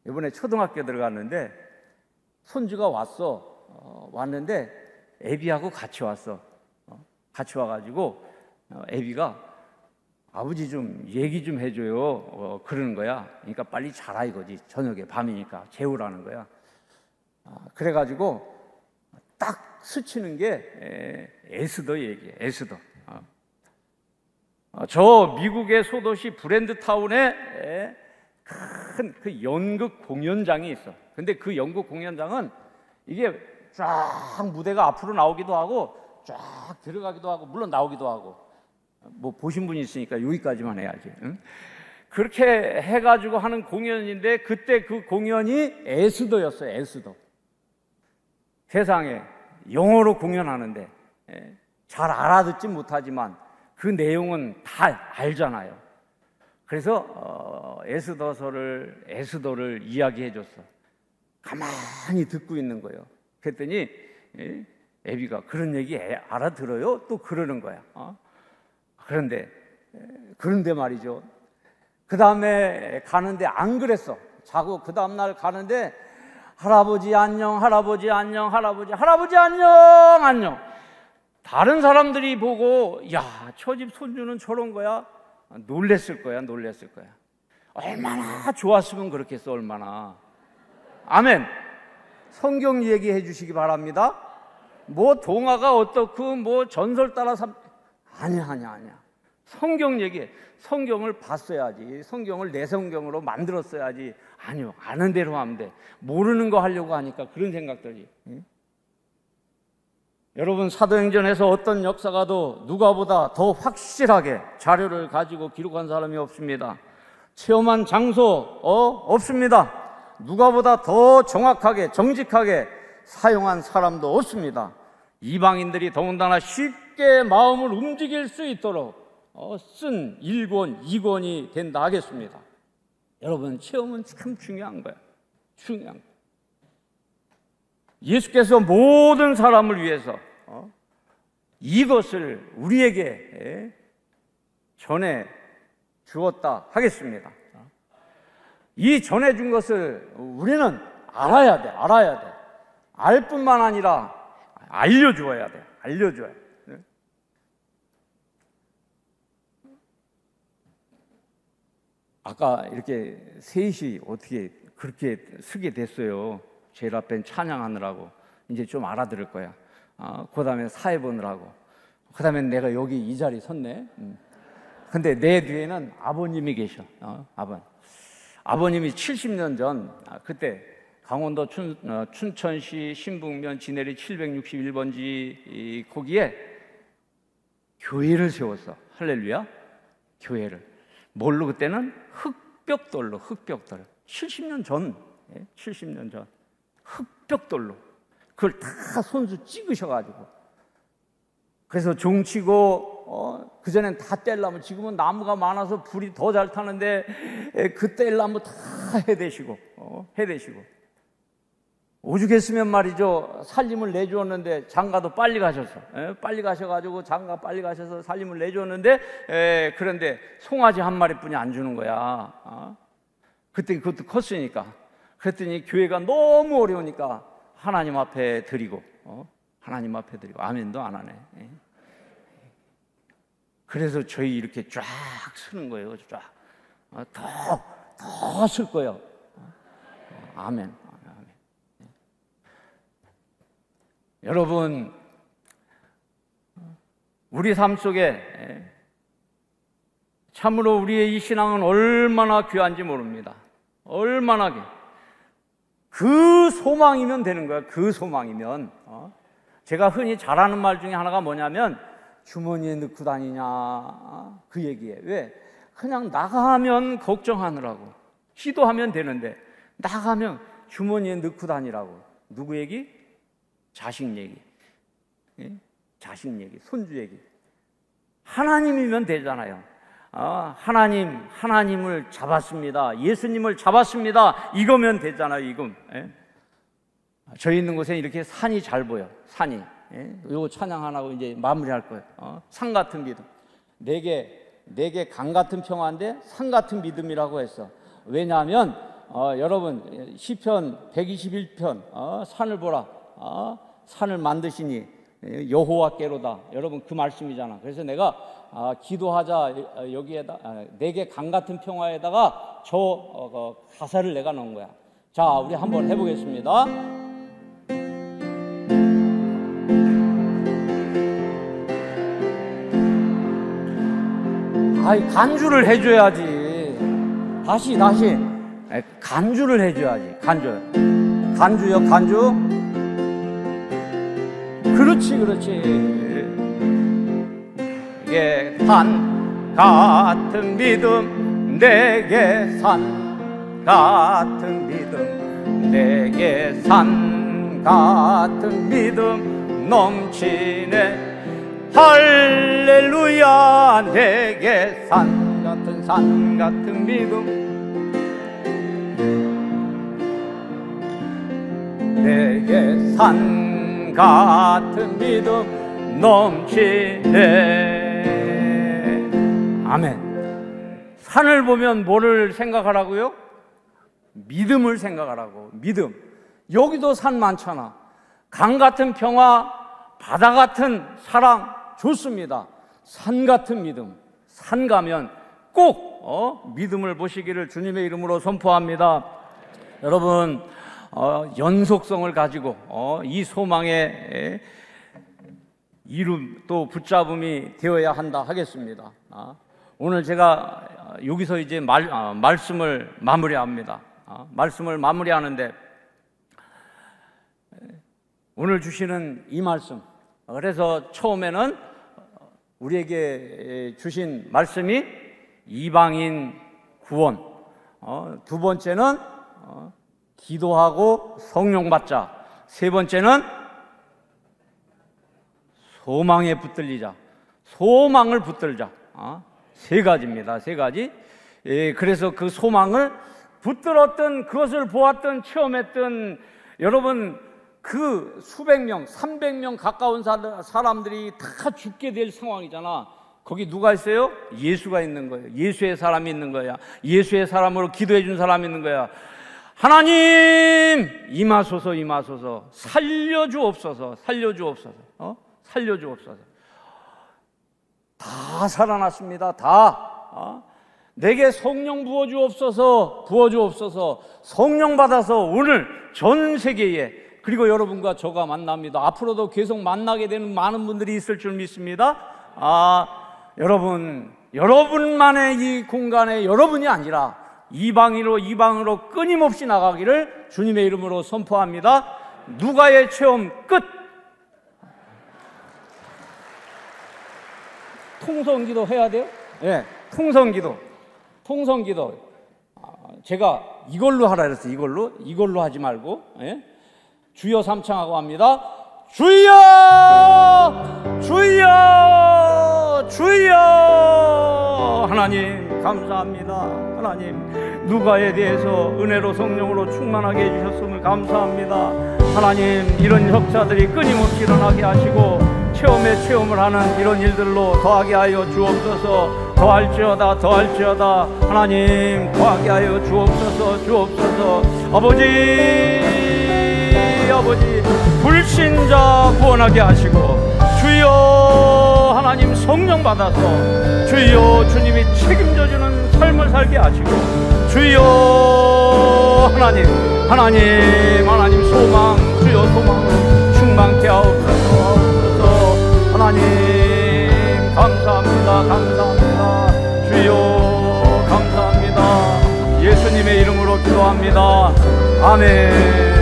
S1: 이번에 초등학교 들어갔는데 손주가 왔는데 애비하고 같이 왔어. 같이 와가지고 애비가 아버지 좀 얘기 좀 해줘요. 그러는 거야. 그러니까 빨리 자라 이거지. 저녁에 밤이니까 재우라는 거야. 그래가지고 딱 스치는 게 에스더 얘기예요. 에스더. 저 미국의 소도시 브랜드타운에 큰 그 연극 공연장이 있어. 근데 그 연극 공연장은 이게 쫙 무대가 앞으로 나오기도 하고 쫙 들어가기도 하고 물론 나오기도 하고, 뭐 보신 분이 있으니까 여기까지만 해야지. 응? 그렇게 해가지고 하는 공연인데, 그때 그 공연이 에스더였어요. 에스더. 세상에 영어로 공연하는데 잘 알아듣지 못하지만 그 내용은 다 알잖아요. 그래서 에스더를 이야기해 줬어. 가만히 듣고 있는 거예요. 그랬더니 애비가 그런 얘기 알아들어요? 또 그러는 거야. 그런데 말이죠. 그 다음에 가는데 안 그랬어. 자고 그 다음날 가는데 할아버지 안녕, 할아버지 안녕, 할아버지 안녕, 안녕. 다른 사람들이 보고 야, 저 집 손주는 저런 거야? 놀랬을 거야. 얼마나 좋았으면 그렇겠어, 얼마나. 아멘. 성경 얘기해 주시기 바랍니다. 뭐 동화가 어떻고 뭐 전설 따라서 아니야. 성경 얘기해. 성경을 봤어야지. 성경을 내 성경으로 만들었어야지. 아니요, 아는 대로 하면 돼. 모르는 거 하려고 하니까 그런 생각들이. 여러분, 사도행전에서 어떤 역사가도 누가보다 더 확실하게 자료를 가지고 기록한 사람이 없습니다. 체험한 장소 없습니다. 누가보다 더 정확하게 정직하게 사용한 사람도 없습니다. 이방인들이 더군다나 쉽게 마음을 움직일 수 있도록 쓴 1권, 2권이 된다 하겠습니다. 여러분, 체험은 참 중요한 거야. 중요한 거야. 예수께서 모든 사람을 위해서 이것을 우리에게 전해 주었다 하겠습니다. 이 전해준 것을 우리는 알아야 돼. 알 뿐만 아니라 알려줘야 돼. 아까 이렇게 셋이 어떻게 그렇게 쓰게 됐어요. 제일 앞엔 찬양하느라고. 이제 좀 알아들을 거야. 그 다음에 사회 보느라고. 그 다음에 내가 여기 이 자리 섰네. 근데 내 뒤에는 아버님이 계셔. 아버님이 70년 전, 그때 강원도 춘천시 신북면 지내리 761번지 거기에 교회를 세웠어. 할렐루야. 교회를. 뭘로? 그때는 흑벽돌로. 70년 전. 흑벽돌로. 그걸 다 손수 찍으셔가지고. 그래서 종치고, 그전엔 다 떼려면, 지금은 나무가 많아서 불이 더 잘 타는데, 그 떼려면 다 해대시고. 오죽했으면 말이죠. 살림을 내주었는데, 장가도 빨리 가셔서, 빨리 가셔가지고, 장가 빨리 가셔서 살림을 내주었는데, 그런데 송아지 한 마리뿐이 안 주는 거야. 그때 그것도 컸으니까. 그랬더니 교회가 너무 어려우니까 하나님 앞에 드리고, 아멘도 안 하네. 그래서 저희 이렇게 쫙 쓰는 거예요. 쫙. 더 쓸 거예요. 아멘. 여러분, 우리 삶 속에 참으로 우리의 이 신앙은 얼마나 귀한지 모릅니다. 얼마나 귀. 그 소망이면 되는 거야. 그 소망이면. 제가 흔히 잘하는 말 중에 하나가 뭐냐면 주머니에 넣고 다니냐 그 얘기예요. 왜? 그냥 나가면 걱정하느라고. 기도하면 되는데 나가면 주머니에 넣고 다니라고. 누구 얘기? 자식 얘기. 자식 얘기, 손주 얘기. 하나님이면 되잖아요. 하나님을 잡았습니다. 예수님을 잡았습니다. 이거면 되잖아요. 이거. 저희 있는 곳에 이렇게 산이 잘 보여. 산이. 요거 찬양 안 하고 이제 마무리할 거예요. 산 같은 믿음. 내게 강 같은 평화인데 산 같은 믿음이라고 했어. 왜냐하면 여러분 시편 121편 산을 보라. 산을 만드시니 여호와께로다. 여러분 그 말씀이잖아. 그래서 내가 기도하자 여기에다 내게 강 같은 평화에다가 저 가사를 내가 넣은 거야. 자, 우리 한번 해보겠습니다. 간주를 해줘야지. 다시 간주를 해줘야지. 간주요. 간주. 그렇지, 그렇지. 내게 산 같은 믿음, 내게 산 같은 믿음, 내게 산 같은 믿음 넘치네. 할렐루야. 내게 산 같은 믿음, 내게 산 같은 믿음 넘치네. 아멘. 산을 보면 뭐를 생각하라고요? 믿음을 생각하라고. 믿음. 여기도 산 많잖아. 강 같은 평화, 바다 같은 사랑 좋습니다. 산 같은 믿음. 산 가면 꼭 믿음을 보시기를 주님의 이름으로 선포합니다. 여러분, 연속성을 가지고 이 소망의 이름 또 붙잡음이 되어야 한다 하겠습니다. 오늘 제가 여기서 이제 말씀을 마무리합니다. 말씀을 마무리하는데, 오늘 주시는 이 말씀, 그래서 처음에는 우리에게 주신 말씀이 이방인 구원, 두 번째는 기도하고 성령 받자, 세 번째는 소망에 붙들리자, 소망을 붙들자. 세 가지입니다. 세 가지. 그래서 그 소망을 붙들었던, 그것을 보았던, 체험했던 여러분, 그 수백 명, 300명 가까운 사람들이 다 죽게 될 상황이잖아. 거기 누가 있어요? 예수가 있는 거예요. 예수의 사람이 있는 거야. 예수의 사람으로 기도해 준 사람이 있는 거야. 하나님 임하소서, 임하소서, 살려주옵소서, 살려주옵소서, 살려주옵소서. 다 살아났습니다. 다. 내게 성령 부어주옵소서, 부어주옵소서. 성령 받아서 오늘 전 세계에, 그리고 여러분과 저가 만납니다. 앞으로도 계속 만나게 되는 많은 분들이 있을 줄 믿습니다. 여러분만의 이 공간에 여러분이 아니라 이방으로 끊임없이 나가기를 주님의 이름으로 선포합니다. 누가의 체험 끝. 통성기도 해야 돼요? 네, 통성기도. 제가 이걸로 하라 그랬어요. 이걸로 하지 말고. 네? 주여 삼창하고 합니다. 주여, 주여, 주여. 하나님 감사합니다. 하나님, 누가에 대해서 은혜로 성령으로 충만하게 해주셨음을 감사합니다. 하나님, 이런 역사들이 끊임없이 일어나게 하시고 체험에 체험을 하는 이런 일들로 더하게 하여 주옵소서. 더할지어다 하나님, 더하게 하여 주옵소서. 아버지, 불신자 구원하게 하시고, 주여 하나님 성령 받아서 주여 주님이 책임져주는 삶을 살게 하시고, 주여 하나님 소망, 주여 소망으로 충만케 하옵소서. 하나님 감사합니다. 주여 감사합니다. 예수님의 이름으로 기도합니다. 아멘.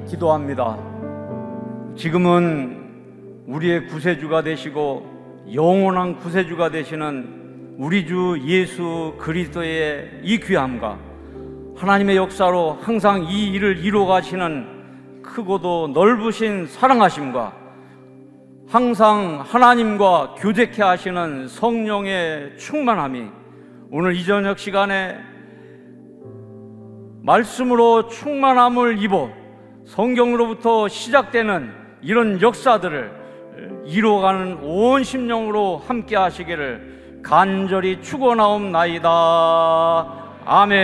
S1: 기도합니다. 지금은 우리의 구세주가 되시고 영원한 구세주가 되시는 우리 주 예수 그리스도의 이 귀함과 하나님의 역사로 항상 이 일을 이루어 가시는 크고도 넓으신 사랑하심과 항상 하나님과 교제케 하시는 성령의 충만함이 오늘 이 저녁 시간에 말씀으로 충만함을 입어 성경으로부터 시작되는 이런 역사들을 이루어가는 온 심령으로 함께 하시기를 간절히 축원하옵나이다. 아멘.